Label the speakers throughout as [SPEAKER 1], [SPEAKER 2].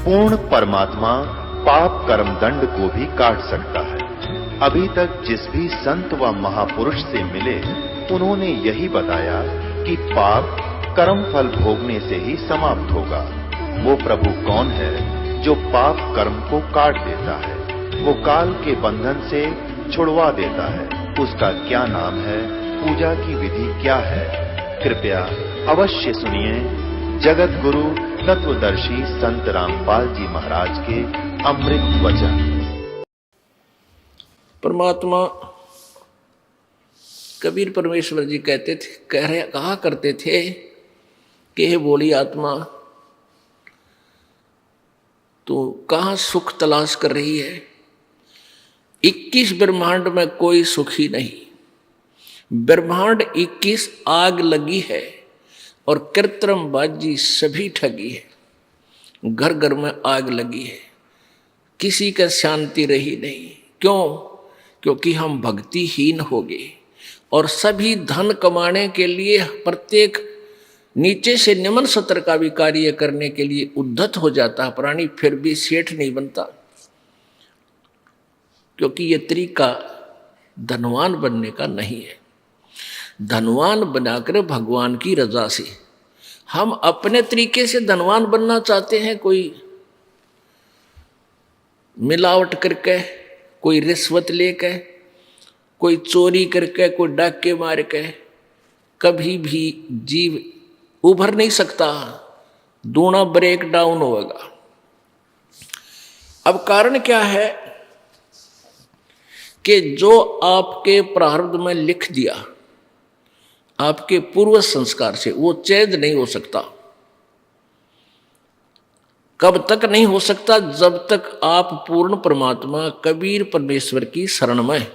[SPEAKER 1] पूर्ण परमात्मा पाप कर्म दंड को भी काट सकता है। अभी तक जिस भी संत व महापुरुष से मिले, उन्होंने यही बताया कि पाप कर्म फल भोगने से ही समाप्त होगा। वो प्रभु कौन है जो पाप कर्म को काट देता है, वो काल के बंधन से छुड़वा देता है। उसका क्या नाम है, पूजा की विधि क्या है? कृपया अवश्य सुनिए जगत गुरु तत्वदर्शी संत रामपाल जी महाराज के अमृत वचन।
[SPEAKER 2] परमात्मा कबीर परमेश्वर जी कहा करते थे कि हे बोली आत्मा, तो कहाँ सुख तलाश कर रही है? 21 ब्रह्मांड में कोई सुखी नहीं। ब्रह्मांड 21 आग लगी है और कृत्रिम बाजी सभी ठगी है। घर घर में आग लगी है, किसी का शांति रही नहीं। क्यों? क्योंकि हम भक्तिहीन हो गए और सभी धन कमाने के लिए प्रत्येक नीचे से निम्न सत्र का भी कार्य करने के लिए उद्धत हो जाता प्राणी, फिर भी सेठ नहीं बनता। क्योंकि ये तरीका धनवान बनने का नहीं है। धनवान बनाकर भगवान की रजा से हम अपने तरीके से धनवान बनना चाहते हैं, कोई मिलावट करके, कोई रिश्वत लेके, कोई चोरी करके, कोई डाके मार के। कभी भी जीव उभर नहीं सकता, दूना ब्रेक डाउन होगा। अब कारण क्या है कि जो आपके प्रारब्ध में लिख दिया आपके पूर्व संस्कार से, वो चेंज नहीं हो सकता। कब तक नहीं हो सकता? जब तक आप पूर्ण परमात्मा कबीर परमेश्वर की शरण में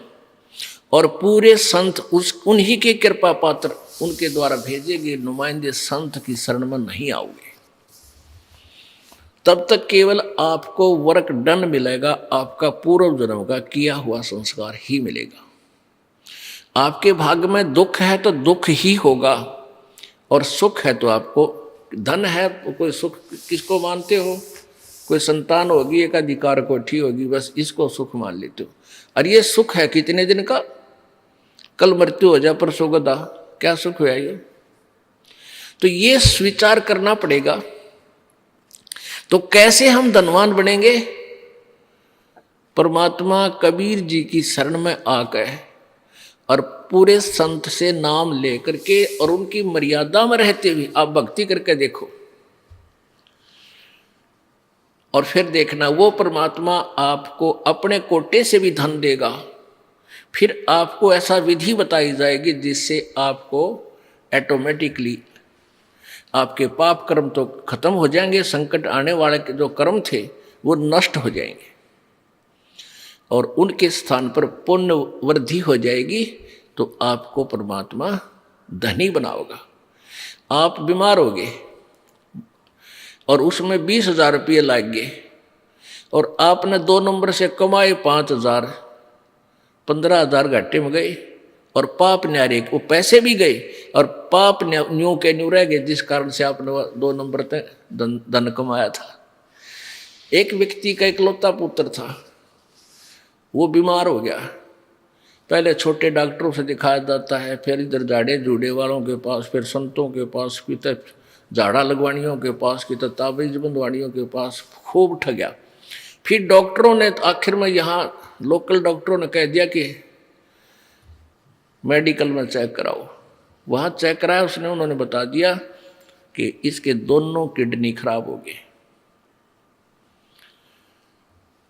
[SPEAKER 2] और पूरे संत उन्हीं के कृपा पात्र, उनके द्वारा भेजे गए नुमाइंदे संत की शरण में नहीं आओगे, तब तक केवल आपको वर्क डन मिलेगा, आपका पूर्व जन्म का किया हुआ संस्कार ही मिलेगा। आपके भाग्य में दुख है तो दुख ही होगा, और सुख है तो आपको धन है तो कोई सुख किसको मानते हो? कोई संतान होगी, एक अधिकार कोठी होगी, बस इसको सुख मान लेते हो। और ये सुख है कितने दिन का? कल मृत्यु हो जाए, परसों गदा, क्या सुख हुआ ये? तो ये स्वीकार करना पड़ेगा। तो कैसे हम धनवान बनेंगे? परमात्मा कबीर जी की शरण में आकर और पूरे संत से नाम लेकर के और उनकी मर्यादा में रहते हुए आप भक्ति करके देखो, और फिर देखना वो परमात्मा आपको अपने कोटे से भी धन देगा। फिर आपको ऐसा विधि बताई जाएगी जिससे आपको ऑटोमेटिकली आपके पाप कर्म तो खत्म हो जाएंगे, संकट आने वाले के जो कर्म थे वो नष्ट हो जाएंगे और उनके स्थान पर पुण्य वृद्धि हो जाएगी। तो आपको परमात्मा धनी बनाओगा। आप बीमार होगे और उसमें 20,000 रुपये लग गए और आपने 2 नंबर से कमाए 5,000, 15,000 घाटे में गए और पाप न्यारे, वो पैसे भी गए और पाप न्यू के न्यू रह गए, जिस कारण से आपने 2 नंबर तक धन कमाया था। एक व्यक्ति का इकलौता पुत्र था, वो बीमार हो गया। पहले छोटे डॉक्टरों से दिखाया जाता है, फिर इधर झाड़े जूड़े वालों के पास, फिर संतों के पास, फिर झाड़ा लगवानियों के पास, कि ताबीज बंधवानियों के पास खूब ठगया। फिर डॉक्टरों ने आखिर में यहाँ लोकल डॉक्टरों ने कह दिया कि मेडिकल में चेक कराओ। वहाँ चेक कराया उसने, उन्होंने बता दिया कि इसके दोनों किडनी खराब हो गए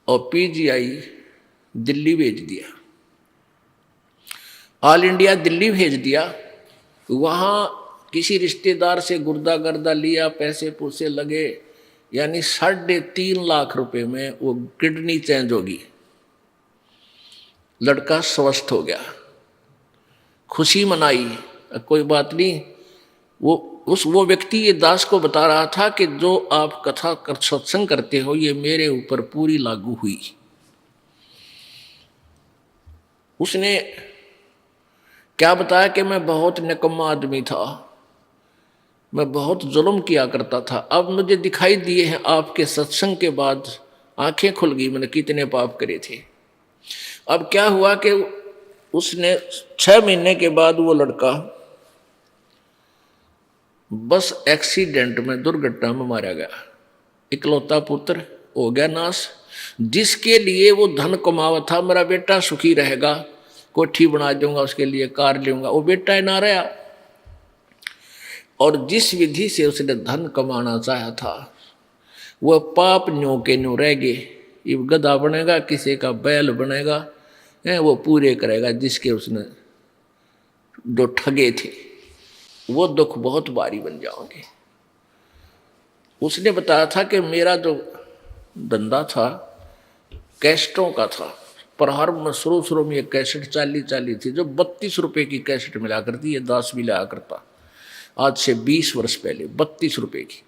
[SPEAKER 2] और पीजीआई दिल्ली भेज दिया, ऑल इंडिया दिल्ली भेज दिया। वहाँ किसी रिश्तेदार से गुर्दा गर्दा लिया, पैसे पूसे लगे, यानी 3.5 लाख रुपए में वो किडनी चेंज होगी। लड़का स्वस्थ हो गया, खुशी मनाई, कोई बात नहीं। वो व्यक्ति ये दास को बता रहा था कि जो आप कथा कर सत्संग करते हो ये मेरे ऊपर पूरी लागू हुई। उसने क्या बताया कि मैं बहुत निकम्मा आदमी था, मैं बहुत जुल्म किया करता था, अब मुझे दिखाई दिए हैं आपके सत्संग के बाद, आंखें खुल गई, मैंने कितने पाप करे थे। अब क्या हुआ कि उसने 6 महीने के बाद वो लड़का बस एक्सीडेंट में, दुर्घटना में मारा गया। इकलौता पुत्र हो गया नाश, जिसके लिए वो धन कमावा था, मेरा बेटा सुखी रहेगा, कोठी बना दूंगा, उसके लिए कार लूंगा, वो बेटा ही ना रहा। और जिस विधि से उसने धन कमाना चाहा था, वह पाप न्यों के न्यों रह गए। ये गधा बनेगा, किसी का बैल बनेगा, वो पूरे करेगा जिसके उसने जो ठगे थे, वो दुख बहुत भारी बन जाओगे। उसने बताया था कि मेरा जो धंधा था कैसेटों का था, प्रहार में शुरू में ये कैसेट चाली थी, जो 32 रुपये की कैसेट मिला करती है, 10 भी लाया करता, आज से 20 वर्ष पहले 32 रुपये की।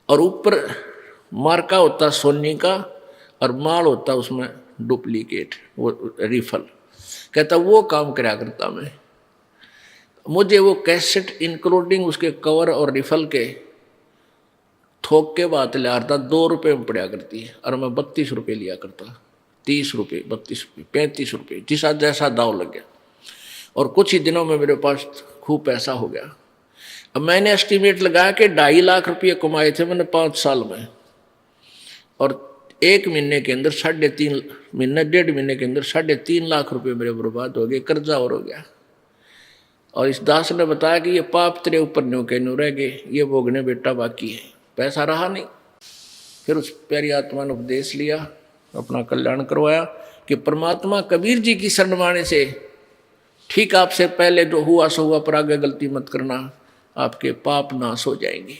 [SPEAKER 2] और ऊपर मार्का होता सोनी का और माल होता उसमें डुप्लीकेट, वो रिफल। कहता वो काम करा करता मैं, मुझे वो कैसेट इंक्लूडिंग उसके कवर और रिफल के थोक के बात ले आता 2 रुपये में पड़ा करती है, और मैं 32 रुपये लिया करता, 30 रुपये, 32 रुपये, 35 रुपये, जिसा जैसा दाव लग गया। और कुछ ही दिनों में मेरे पास खूब पैसा हो गया। अब मैंने एस्टीमेट लगाया कि 2.5 लाख रुपये कमाए थे मैंने 5 साल में, और 1 महीने के अंदर 3.5 महीने, 1.5 महीने के अंदर 3.5 लाख रुपये मेरे बर्बाद हो गए, कर्जा और हो गया। और इस दास ने बताया कि ये पाप तेरे ऊपर न्यों के न्यों रह गए, ये भोगने बेटा बाकी है, पैसा रहा नहीं। फिर उस प्यारी आत्मा ने उपदेश लिया, अपना कल्याण करवाया कि परमात्मा कबीर जी की शरण माने से ठीक आपसे पहले जो हुआ सो हुआ, पर आगे गलती मत करना, आपके पाप नाश हो जाएंगे।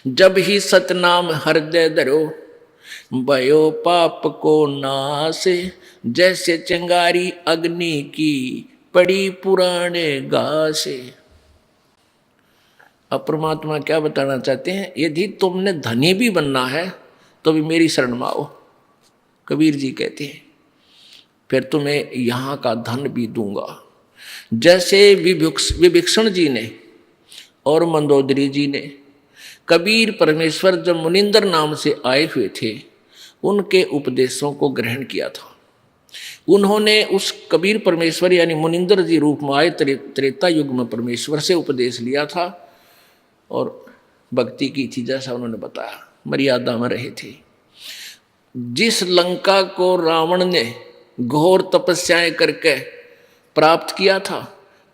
[SPEAKER 2] जब ही सतनाम हृदय धरो, भयो पाप को नाश, जैसे चिंगारी अग्नि की पड़ी पुराने घासे। अब परमात्मा क्या बताना चाहते हैं, यदि तुमने धनी भी बनना है तो भी मेरी शरण में आओ, कबीर जी कहते हैं, फिर तुम्हें यहाँ का धन भी दूंगा। जैसे विभीषण जी ने और मंदोदरी जी ने, कबीर परमेश्वर जब मुनिंदर नाम से आए हुए थे, उनके उपदेशों को ग्रहण किया था। उन्होंने उस कबीर परमेश्वर यानी मुनिंदर जी रूप में आए, त्रेता युग में परमेश्वर से उपदेश लिया था और भक्ति की थी, जैसा उन्होंने बताया, मर्यादा में रहे थे। जिस लंका को रावण ने घोर तपस्याएं करके प्राप्त किया था,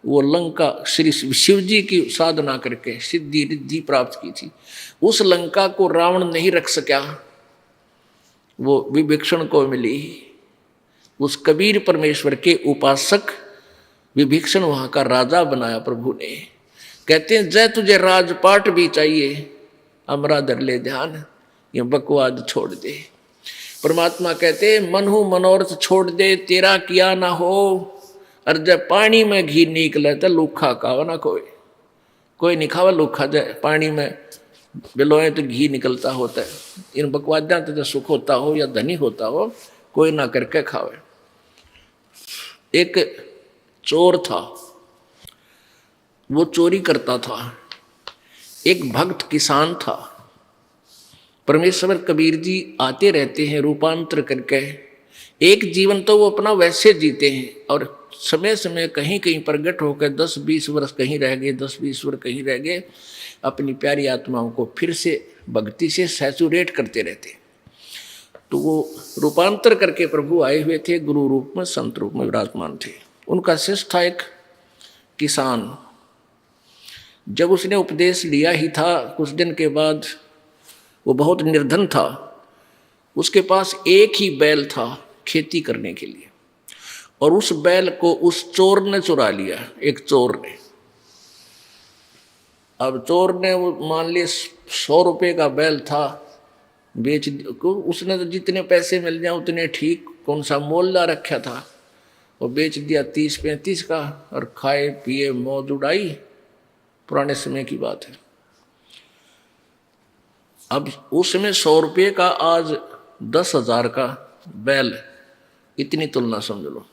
[SPEAKER 2] वो लंका श्री शिव जी की साधना करके सिद्धि रिद्धि प्राप्त की थी। उस लंका को रावण नहीं रख सका, वो विभीषण को मिली। उस कबीर परमेश्वर के उपासक विभीषण वहां का राजा बनाया प्रभु ने। कहते हैं जय तुझे राजपाट भी चाहिए, अमरा धर ले ध्यान, ये बकवाद छोड़ दे। परमात्मा कहते मनहु मनोरथ छोड़ दे, तेरा किया ना हो, और जब पानी में घी निकले तो लूखा खावा ना कोई नहीं खावा लूखा, जाए पानी में बिलोए तो घी निकलता होता है। इन बकवाद्या तो सुख होता हो या धनी होता हो, कोई ना करके खावे। एक चोर था, वो चोरी करता था। एक भक्त किसान था। परमेश्वर कबीर जी आते रहते हैं रूपांतर करके। एक जीवन तो वो अपना वैसे जीते हैं और समय समय कहीं कहीं प्रगट होकर 10-20 वर्ष कहीं रह गए, 10-20 वर्ष कहीं रह गए, अपनी प्यारी आत्माओं को फिर से भक्ति से सैचुरेट करते रहते। तो वो रूपांतर करके प्रभु आए हुए थे, गुरु रूप में, संत रूप में विराजमान थे। उनका शिष्य था एक किसान। जब उसने उपदेश लिया ही था, कुछ दिन के बाद वो बहुत निर्धन था। उसके पास एक ही बैल था खेती करने के लिए, और उस बैल को उस चोर ने चुरा लिया, एक चोर ने। अब चोर ने वो मान लिया 100 रुपये का बैल था, बेच उसने तो जितने पैसे मिल जाए उतने ठीक, कौन सा मोल ला रखा था, वो बेच दिया 30-35 का, और खाए पिए मौज उड़ाई। पुराने समय की बात है। अब उसमें 100 रुपये का आज 10,000 का बैल, इतनी तुलना समझ लो।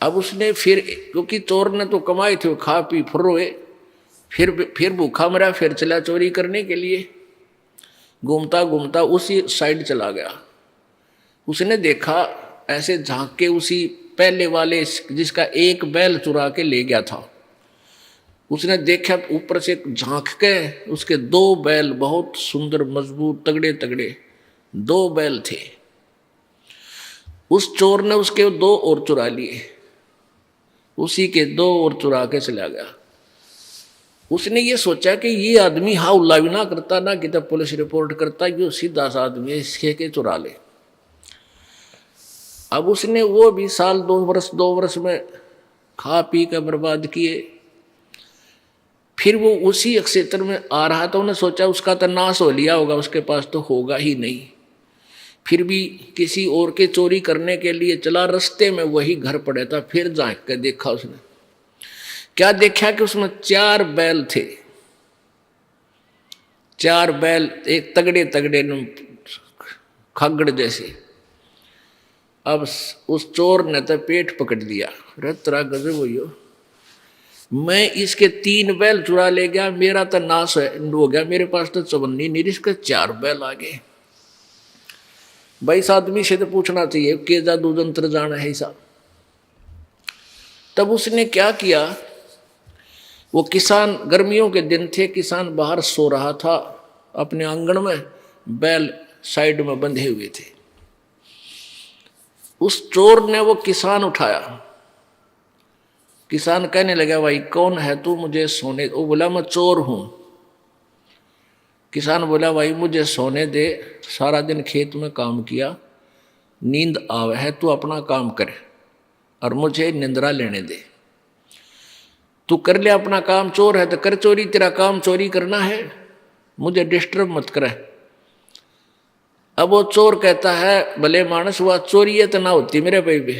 [SPEAKER 2] अब उसने फिर, क्योंकि चोर ने तो कमाई थे, खा पी फुर्रोए, फिर भूखा मरा, फिर चला चोरी करने के लिए। घूमता घूमता उसी साइड चला गया। उसने देखा ऐसे झांक के, उसी पहले वाले जिसका एक बैल चुरा के ले गया था, उसने देखा ऊपर से झांक के उसके 2 बैल, बहुत सुंदर मजबूत तगड़े तगड़े 2 बैल थे। उस चोर ने उसके 2 और चुरा लिए, उसी के 2 और चुरा के चला गया। उसने ये सोचा कि ये आदमी हाउला भी ना करता, ना कि तब पुलिस रिपोर्ट करता, ये सीधा सा आदमी है, इसके के चुरा ले। अब उसने वो भी साल 2 वर्ष में खा पी कर बर्बाद किए। फिर वो उसी क्षेत्र में आ रहा था, उन्हें सोचा उसका तो नाश हो लिया होगा, उसके पास तो होगा ही नहीं। फिर भी किसी और के चोरी करने के लिए चला, रास्ते में वही घर पड़ा था। फिर झांक कर देखा उसने, क्या देखा कि उसमें 4 बैल थे। 4 बैल, एक तगड़े तगड़े खगड़ जैसे। अब उस चोर ने तो पेट पकड़ लिया, रे तेरा गजब हो, मैं इसके 3 बैल चुरा ले गया, मेरा तो नाश हो गया, मेरे पास तो चवन्नी नहीं, इसके 4 बैल आ गए। भाई इस आदमी से तो पूछना चाहिए के जादू जंत्र जाना है ऐसा। तब उसने क्या किया, वो किसान, गर्मियों के दिन थे, किसान बाहर सो रहा था अपने आंगन में, बैल साइड में बंधे हुए थे। उस चोर ने वो किसान उठाया। किसान कहने लगा, भाई कौन है तू, मुझे सोने। वो बोला, मैं चोर हूं। किसान बोला, भाई मुझे सोने दे, सारा दिन खेत में काम किया, नींद आवे है, तू अपना काम कर और मुझे निंद्रा लेने दे। तू कर ले अपना काम, चोर है तो कर चोरी, तेरा काम चोरी करना है, मुझे डिस्टर्ब मत करे। अब वो चोर कहता है, भले मानस हुआ, चोरी है तो ना होती मेरे भाई भी,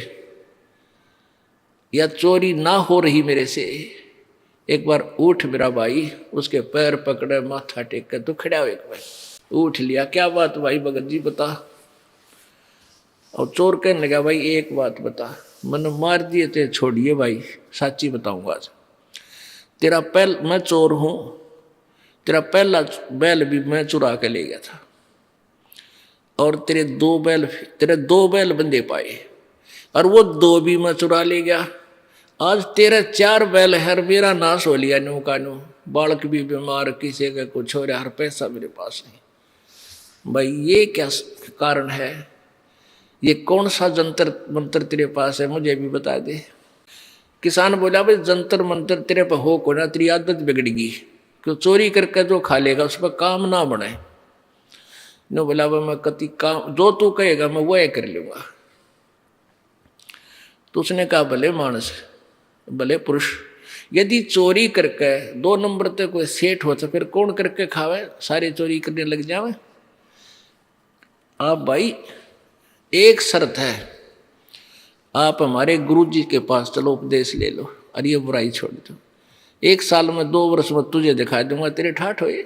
[SPEAKER 2] या चोरी ना हो रही मेरे से, एक बार उठ मेरा भाई। उसके पैर पकड़े, माथा टेक कर, तो खड़ा हो, एक बार उठ लिया। क्या बात भाई भगत जी बता। और चोर कहने लगा, भाई एक बात बता, मैंने मार दिए थे, छोड़िए भाई, साची बताऊंगा आज। तेरा मैं चोर हूं, तेरा पहला बैल भी मैं चुरा के ले गया था, और तेरे 2 बैल बंदे पाए, और वो 2 भी मैं चुरा ले गया। आज तेरे 4 बैल है, मेरा नाश हो लिया नो का नो। बालक भी बीमार, किसी का कुछ हो रहा, हर पैसा मेरे पास नहीं। भाई ये क्या कारण है, ये कौन सा जंतर मंत्र तेरे पास है, मुझे भी बता दे। किसान बोला, भाई जंतर मंत्र तेरे पर हो को ना, तेरी आदत बिगड़ेगी, क्यों चोरी करके जो खा लेगा उस पर काम ना बने। नो बोला, भाई मैं कति काम जो तू कहेगा मैं वह कर लूंगा। तो उसने कहा, भले मानस, भले पुरुष, यदि चोरी करके 2 नंबर तक कोई सेठ हो तो फिर कौन करके खावे, सारी चोरी करने लग जावे। आप भाई एक शर्त है, आप हमारे गुरु जी के पास चलो, उपदेश ले लो और ये बुराई छोड़ दो। 1 साल में 2 वर्ष में तुझे दिखा दूंगा, तेरे ठाठ होए,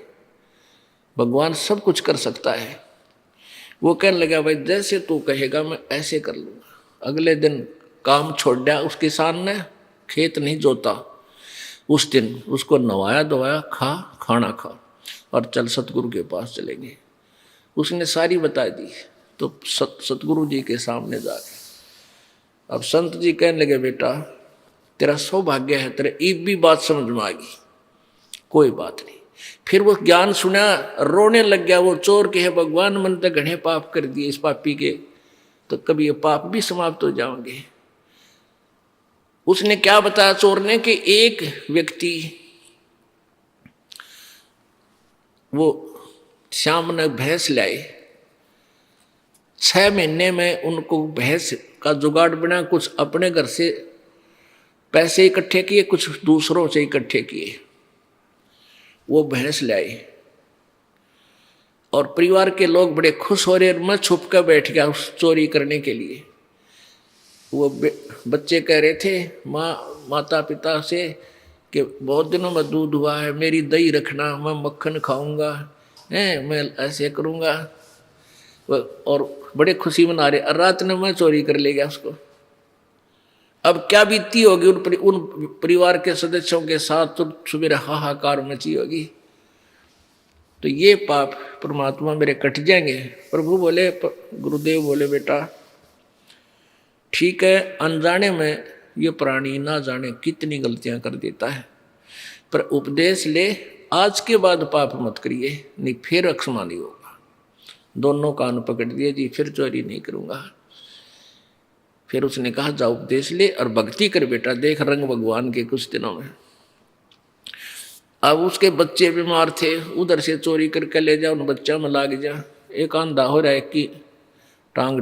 [SPEAKER 2] भगवान सब कुछ कर सकता है। वो कहने लगा, भाई जैसे तू कहेगा मैं ऐसे कर लूंगा। अगले दिन काम छोड़ दिया उस किसान ने, खेत नहीं जोता। उस दिन उसको नवाया धोया, खाना खा और चल सतगुरु के पास चलेंगे। उसने सारी बता दी। तो सतगुरु जी के सामने जाके अब संत जी कहने लगे, बेटा तेरा सौभाग्य है, तेरे एक भी बात समझ में आ गई, कोई बात नहीं। फिर वो ज्ञान सुना, रोने लग गया। वो चोर के है, भगवान मन तो घने पाप कर दिए इस पापी के, तो कभी ये पाप भी समाप्त हो जाएंगे। उसने क्या बताया चोर ने कि एक व्यक्ति, वो शाम ने भैंस लाए, 6 महीने में उनको भैंस का जुगाड़ बना। कुछ अपने घर से पैसे इकट्ठे किए, कुछ दूसरों से इकट्ठे किए, वो भैंस लाए और परिवार के लोग बड़े खुश हो रहे। मैं छुप कर बैठ गया उस चोरी करने के लिए। वो बच्चे कह रहे थे माता पिता से कि बहुत दिनों में दूध हुआ है, मेरी दही रखना, मैं मक्खन खाऊंगा, मैं ऐसे करूंगा, और बड़े खुशी मना रहे। रात में मैं चोरी कर ले गया उसको। अब क्या बीती होगी उन परिवार के सदस्यों के साथ, तो सुबह हाहाकार मची होगी। तो ये पाप परमात्मा मेरे कट जाएंगे। प्रभु बोले, गुरुदेव बोले, बेटा ठीक है, अनजाने में ये प्राणी ना जाने कितनी गलतियां कर देता है, पर उपदेश ले, आज के बाद पाप मत करिए, नहीं फिर अक्षमा नहीं होगा। दोनों कान पकड़ दिए जी, फिर चोरी नहीं करूंगा। फिर उसने कहा जा उपदेश ले और भक्ति कर बेटा, देख रंग भगवान के कुछ दिनों में। अब उसके बच्चे बीमार थे, उधर से चोरी करके ले जा, उन बच्चा में लाग जा, एक अंधा हो रहा है, एक की टांग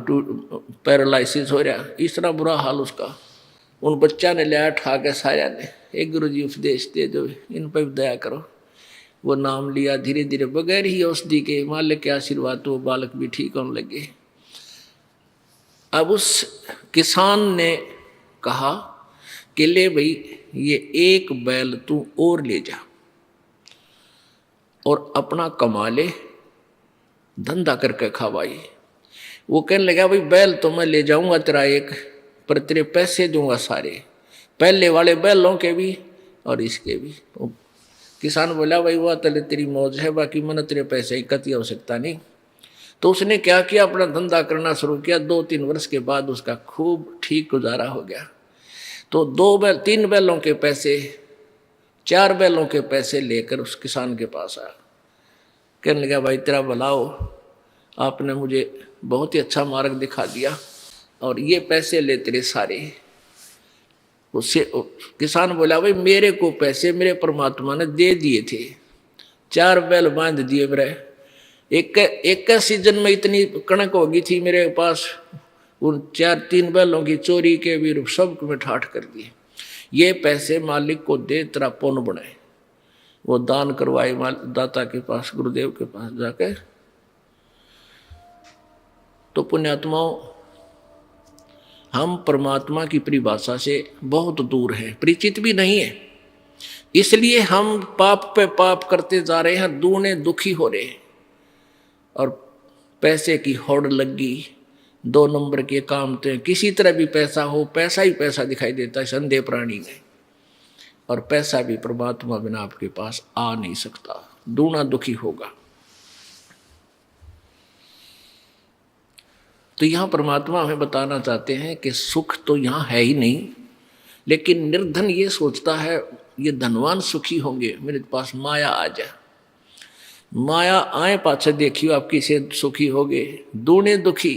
[SPEAKER 2] पैरालाइसिस हो रहा, इस तरह बुरा हाल उसका। उन बच्चा ने लिया ठा के साया ने, एक गुरु जी उपदेश दे दो, इन पर दया करो। वो नाम लिया, धीरे धीरे बगैर ही औषधि के मालिक के आशीर्वाद तो बालक भी ठीक होने लगे। अब उस किसान ने कहा कि ले भाई, ये एक बैल तू और ले जा और अपना कमा ले, धंधा करके खा भाई। वो कहने लगा भाई बैल तो मैं ले जाऊंगा तेरा एक, पर तेरे पैसे दूंगा सारे, पहले वाले बैलों के भी और इसके भी। किसान बोला भाई वह तले तेरी मौज है, बाकी मन तेरे पैसे ही कती आवश्यकता नहीं। तो उसने क्या किया, अपना धंधा करना शुरू किया। 2-3 वर्ष के बाद उसका खूब ठीक गुजारा हो गया। तो 3 बैलों के पैसे, 4 बैलों के पैसे लेकर उस किसान के पास आया। कहने लगा भाई तेरा भला हो, आपने मुझे बहुत ही अच्छा मार्ग दिखा दिया और ये पैसे ले तेरे सारे। उससे किसान बोला भाई मेरे को पैसे मेरे परमात्मा ने दे दिए थे, 4 बैल बांध दिए मेरे। एक सीजन में इतनी कणक होगी थी मेरे पास, उन 3 बैलों की चोरी के भी सब में ठाठ कर दिए। ये पैसे मालिक को दे, तेरा पुण्य बनाए। वो दान करवाए दाता के पास, गुरुदेव के पास जाके। तो पुण्यात्माओं, हम परमात्मा की परिभाषा से बहुत दूर हैं, परिचित भी नहीं है, इसलिए हम पाप पे पाप करते जा रहे हैं, दूने दुखी हो रहे हैं। और पैसे की होड़ लगी, 2 नंबर के काम थे, किसी तरह भी पैसा हो, पैसा ही पैसा दिखाई देता है संदेह प्राणी में। और पैसा भी परमात्मा बिना आपके पास आ नहीं सकता, दूना दुखी होगा। तो यहाँ परमात्मा हमें बताना चाहते हैं कि सुख तो यहाँ है ही नहीं, लेकिन निर्धन ये सोचता है ये धनवान सुखी होंगे, मेरे पास माया आ जाए। माया आए पाछे देखियो आप किसे सुखी होगे, दूने दुखी।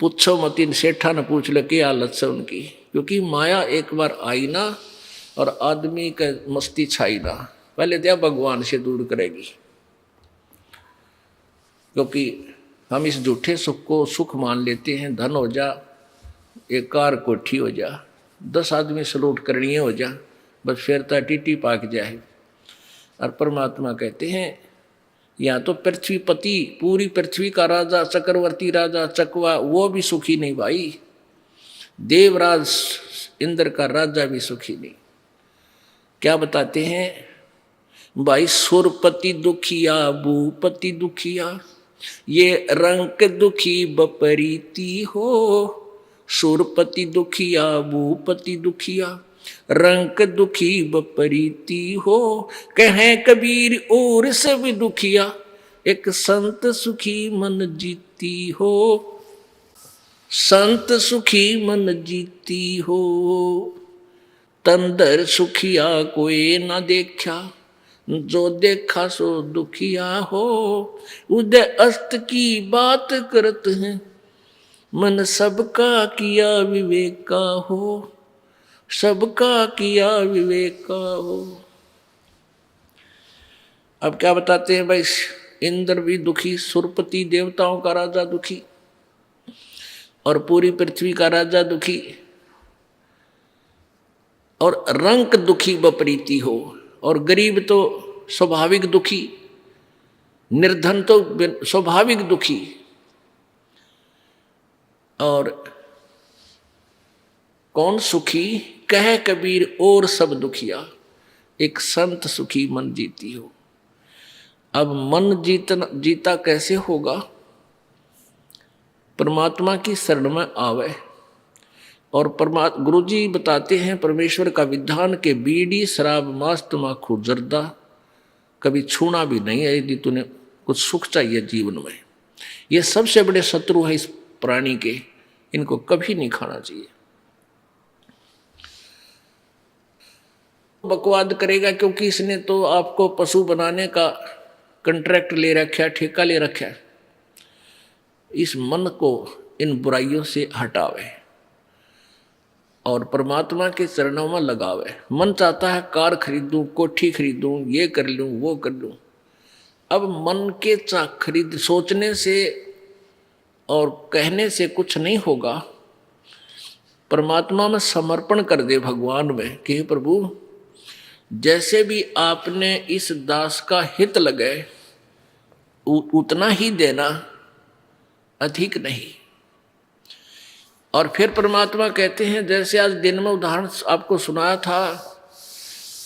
[SPEAKER 2] पूछो मत, इन सेठा ने पूछ ले क्या हालत से उनकी, क्योंकि माया एक बार आई ना और आदमी का मस्ती छाई ना, पहले तो भगवान से दूर करेगी। क्योंकि हम इस झूठे सुख को सुख मान लेते हैं, धन हो जा, एक कार कोठी हो जा, 10 आदमी सलूट करनी हो जा, बस फिर तो टीटी पाक जाए। और परमात्मा कहते हैं या तो पृथ्वीपति, पूरी पृथ्वी का राजा, चक्रवर्ती राजा चकवा, वो भी सुखी नहीं भाई। देवराज इंद्र का राजा भी सुखी नहीं। क्या बताते हैं भाई, सुरपति दुखिया भूपति दुखिया, ये रंक दुखी बपरीती हो। सुरपति दुखिया भूपति दुखिया, रंक दुखी बपरीती हो। कहे कबीर और सब दुखिया, एक संत सुखी मन जीती हो। संत सुखी मन जीती हो, तंदर सुखिया कोई न देखा, जो देखा सो दुखिया हो। उदय अस्त की बात करत हैं, मन सबका किया विवेक का हो। सबका किया विवेक का हो। अब क्या बताते हैं भाई, इंद्र भी दुखी, सुरपति देवताओं का राजा दुखी, और पूरी पृथ्वी का राजा दुखी, और रंक दुखी बपरीती हो। और गरीब तो स्वाभाविक दुखी, निर्धन तो स्वाभाविक दुखी। और कौन सुखी, कहे कबीर और सब दुखिया, एक संत सुखी मन जीती हो। अब मन जीता कैसे होगा, परमात्मा की शरण में आवे, और गुरु जी बताते हैं परमेश्वर का विधान के बीड़ी शराब मांस तमाकू जर्दा कभी छूना भी नहीं है यदि तूने कुछ सुख चाहिए जीवन में। ये सबसे बड़े शत्रु है इस प्राणी के, इनको कभी नहीं खाना चाहिए। बकवाद करेगा क्योंकि इसने तो आपको पशु बनाने का कॉन्ट्रैक्ट ले रखा है, ठेका ले रखा है। इस मन को इन बुराइयों से हटावे और परमात्मा के चरणों में लगावे। मन चाहता है कार खरीदूं, कोठी खरीदूं, ये कर लूं, वो कर लूं। अब मन के खरीद सोचने से और कहने से कुछ नहीं होगा। परमात्मा में समर्पण कर दे भगवान में कि प्रभु जैसे भी आपने इस दास का हित लगे उतना ही देना, अधिक नहीं। और फिर परमात्मा कहते हैं जैसे आज दिन में उदाहरण आपको सुनाया था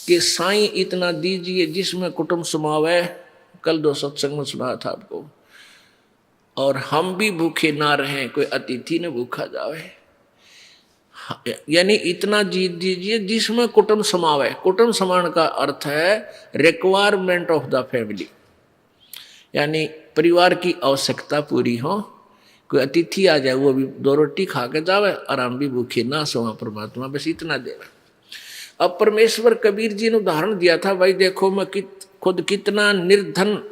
[SPEAKER 2] कि साईं इतना दीजिए जिसमें कुटुंब समावे, कल 2 सत्संग में सुनाया था आपको। और हम भी भूखे ना रहें, कोई अतिथि न भूखा जावे। यानी इतना जीत दीजिए जिसमें कुटुंब समावे। कुटुंब समान का अर्थ है रिक्वायरमेंट ऑफ द फैमिली, यानी परिवार की आवश्यकता पूरी हो। कोई अतिथि आ जाए वो भी 2 रोटी खा के जावे और हम भी भूखे ना सोवा, परमात्मा बस इतना देना। अब परमेश्वर कबीर जी ने उदाहरण दिया था, भाई देखो मैं खुद कितना निर्धन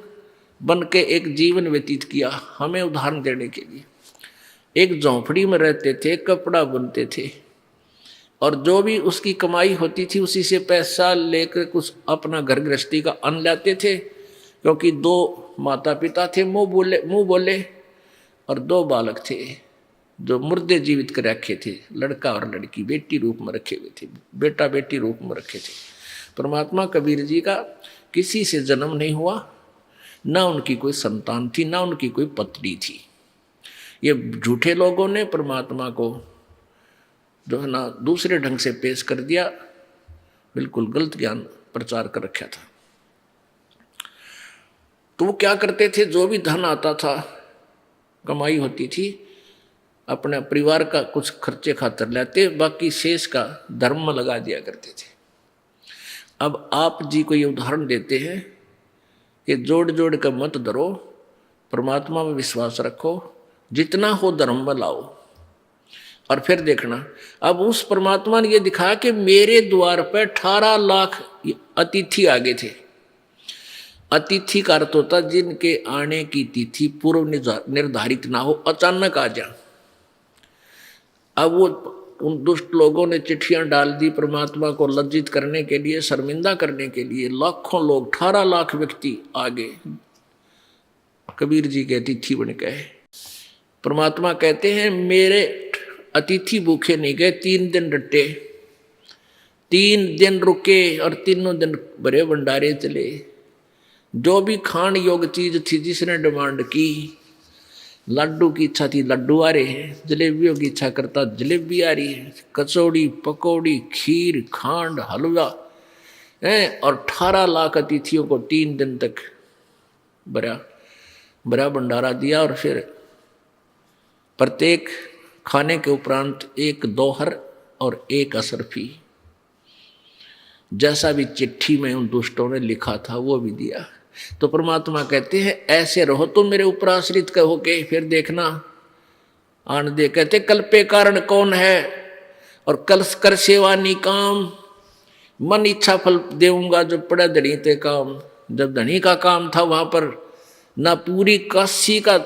[SPEAKER 2] बन के एक जीवन व्यतीत किया। हमें उदाहरण देने के लिए एक झोंपड़ी में रहते थे, कपड़ा बुनते थे और जो भी उसकी कमाई होती थी उसी से पैसा लेकर कुछ अपना घर गृहस्थी का अन्न लाते थे। क्योंकि 2 माता पिता थे, मुंह बोले और 2 बालक थे जो मुर्दे जीवित कर रखे थे, लड़का और लड़की बेटी रूप में रखे हुए थे, बेटा बेटी रूप में रखे थे। परमात्मा कबीर जी का किसी से जन्म नहीं हुआ, ना उनकी कोई संतान थी, ना उनकी कोई पत्नी थी। ये झूठे लोगों ने परमात्मा को जो है ना दूसरे ढंग से पेश कर दिया, बिल्कुल गलत ज्ञान प्रचार कर रखा था। तो वो क्या करते थे, जो भी धन आता था, कमाई होती थी, अपने परिवार का कुछ खर्चे खातर लेते, बाकी शेष का धर्म में लगा दिया करते थे। अब आप जी को ये उदाहरण देते हैं कि जोड़ जोड़ कर मत डरो, परमात्मा में विश्वास रखो, जितना हो धर्म में लाओ। और फिर देखना, अब उस परमात्मा ने ये दिखाया कि मेरे द्वार पर 18 लाख अतिथि आ गए थे। अतिथि का अर्थ होता जिनके आने की तिथि पूर्व निर्धारित ना हो, अचानक आ जा। अब वो उन दुष्ट लोगों ने चिट्ठियां डाल दी परमात्मा को लज्जित करने के लिए, शर्मिंदा करने के लिए। लाखों लोग, 18 लाख व्यक्ति आगे कबीर जी के अतिथि बन गए। परमात्मा कहते हैं मेरे अतिथि भूखे नहीं गए, 3 दिन डटे, 3 दिन रुके और तीनों दिन बड़े भंडारे चले। जो भी खान योग चीज थी जिसने डिमांड की, लड्डू की इच्छा थी लड्डू आ रहे हैं, जलेबियों की इच्छा करता जलेबी आ रही है, कचौड़ी पकौड़ी खीर खांड हलवा है। और 18 लाख अतिथियों को 3 दिन तक बड़ा भंडारा दिया। और फिर प्रत्येक खाने के उपरांत 1 दोहर और 1 असरफी, जैसा भी चिट्ठी में उन दुष्टों ने लिखा था वो भी दिया। तो परमात्मा कहते हैं ऐसे रहो तुम मेरे ऊपर आश्रित कहो के। फिर देखना आन दे, कहते कल पे कारण कौन है और कल कर सेवा निकाम, मन इच्छा फल देऊंगा जो पड़े धनी ते काम। जब धनी का काम था वहां पर ना पूरी काशी का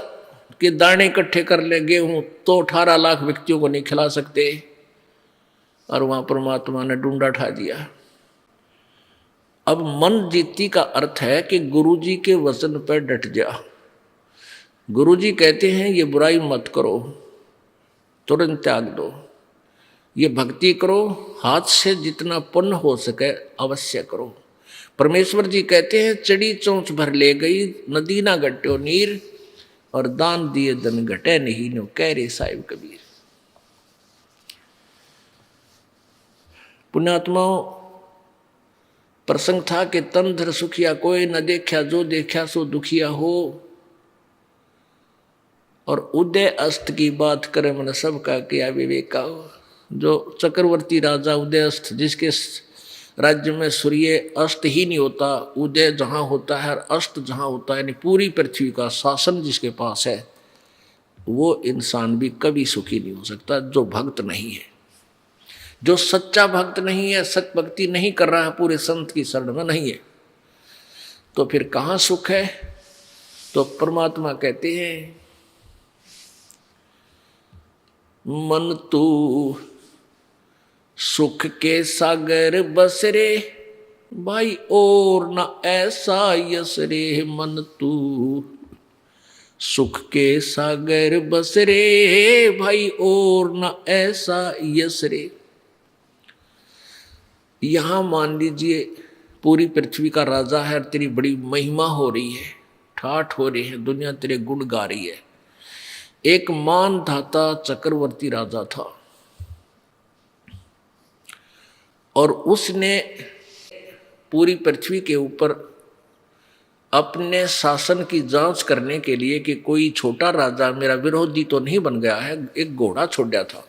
[SPEAKER 2] के दाने इकट्ठे कर ले गेहूं तो 18 लाख व्यक्तियों को नहीं खिला सकते, और वहां परमात्मा ने डूंडा उठा दिया। अब मन जीती का अर्थ है कि गुरुजी के वचन पर डट जा। गुरुजी कहते हैं ये बुराई मत करो, तुरंत त्याग दो, ये भक्ति करो, हाथ से जितना पुण्य हो सके अवश्य करो। परमेश्वर जी कहते हैं चढ़ी चोंच भर ले गई नदी ना घट्यो नीर, और दान दिए धन घटे नहीं नो कह रे साहिब कबीर। पुण्यात्माओं, प्रसंग था कि तन धर सुखिया कोई न देखा, जो देखा सो दुखिया हो। और उदय अस्त की बात करे मन सबका किया विवेका हो। जो चक्रवर्ती राजा उदयस्थ, जिसके राज्य में सूर्य अस्त ही नहीं होता, उदय जहाँ होता है और अस्त जहाँ होता है, यानी पूरी पृथ्वी का शासन जिसके पास है, वो इंसान भी कभी सुखी नहीं हो सकता जो भक्त नहीं है, जो सच्चा भक्त नहीं है, सच भक्ति नहीं कर रहा है, पूरे संत की शरण में नहीं है, तो फिर कहाँ सुख है। तो परमात्मा कहते हैं मन तू सुख के सागर बस रे भाई और न ऐसा यस रे, मन तू सुख के सागर बस रे भाई और न ऐसा यस रे। यहां मान लीजिए पूरी पृथ्वी का राजा है, तेरी बड़ी महिमा हो रही है, ठाठ हो रही है, दुनिया तेरे गुण गा रही है। एक मानधाता चक्रवर्ती राजा था और उसने पूरी पृथ्वी के ऊपर अपने शासन की जांच करने के लिए कि कोई छोटा राजा मेरा विरोधी तो नहीं बन गया है, एक घोड़ा छोड़ा था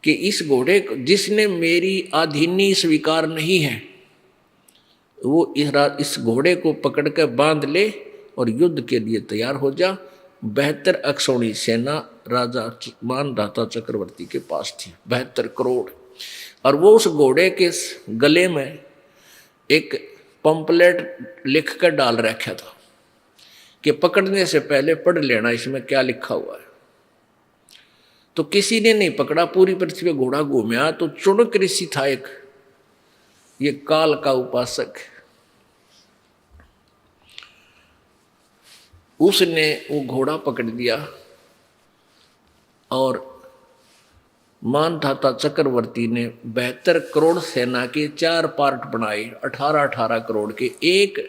[SPEAKER 2] कि इस घोड़े जिसने मेरी अधीनी स्वीकार नहीं है वो इस घोड़े को पकड़ कर बांध ले और युद्ध के लिए तैयार हो जा। 72 अक्षौणी सेना राजा मानधाता चक्रवर्ती के पास थी, 72 करोड़। और वो उस घोड़े के गले में एक पंपलेट लिख कर डाल रखा था कि पकड़ने से पहले पढ़ लेना इसमें क्या लिखा हुआ है। तो किसी ने नहीं पकड़ा, पूरी पृथ्वी में घोड़ा घूमया। तो चुनक ऋषि था एक, ये काल का उपासक, उसने वो घोड़ा पकड़ दिया और मानधाता चक्रवर्ती ने 72 करोड़ सेना के 4 पार्ट बनाए, 18-18 करोड़ के। एक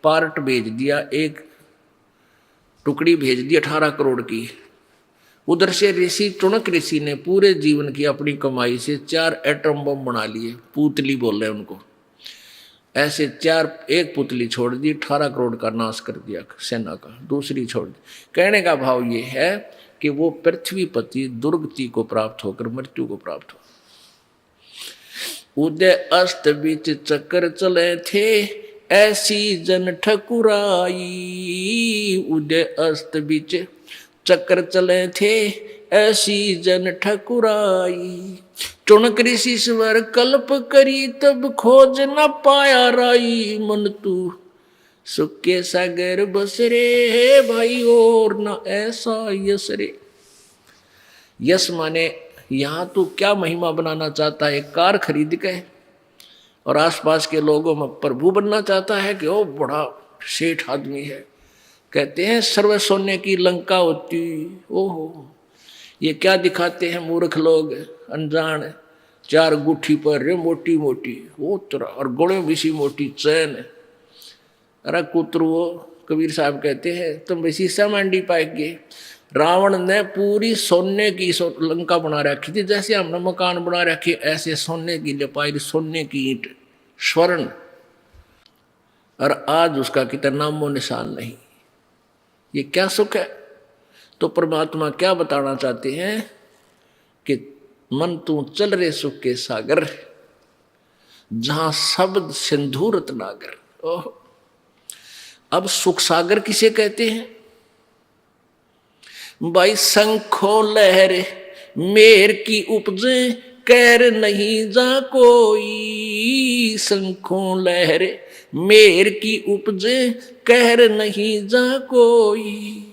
[SPEAKER 2] पार्ट भेज दिया, एक टुकड़ी भेज दी 18 करोड़ की। उधर से ऋषि चुनक ऋषि ने पूरे जीवन की अपनी कमाई से 4 एटम बम बना लिए, पुतली बोल रहे हैं उनको, ऐसे 4, एक पुतली छोड़ दी, 18 करोड़ का नाश कर दिया सेना का, दूसरी छोड़ दी। कहने का भाव ये है कि वो पृथ्वीपति दुर्गति को प्राप्त होकर मृत्यु को प्राप्त हो। उदय अस्त बीच चक्कर चले थे ऐसी जन ठकुराई, उदय अस्त बीच चक्कर चले थे ऐसी जन ठकुराई। चुनक ऋषि स्वर कल्प करी तब खोज न पाया राई, मन तू सुख के सागर बस रे भाई और न ऐसा यस रे। यस माने यहाँ तू क्या महिमा बनाना चाहता है, कार खरीद के और आसपास के लोगों में प्रभु बनना चाहता है कि ओ बड़ा सेठ आदमी है। कहते हैं सर्व सोने की लंका होती, ओहो ये क्या दिखाते हैं मूर्ख लोग अनजान। 4 गुठी पर रे मोटी मोटी वो तरह और गोड़े विसी मोटी चैन। अरे कुतरू, कबीर साहब कहते हैं तुम वैसी समांडी पाएंगे। रावण ने पूरी सोने की लंका बना रखी थी, जैसे हमने मकान बना रखे ऐसे सोने की लिपाई, सोने की ईंट, स्वर्ण, और आज उसका कितना नामो निशान नहीं। ये क्या सुख है। तो परमात्मा क्या बताना चाहते हैं कि मन तू चल रे सुख के सागर, जहां शब्द सिंधु रत्नागर। ओह, अब सुख सागर किसे कहते हैं भाई? शंखो लहर मेर की उपजे कैर नहीं जा कोई, शंखो लहर मेर की उपजे कहर नहीं जा कोई।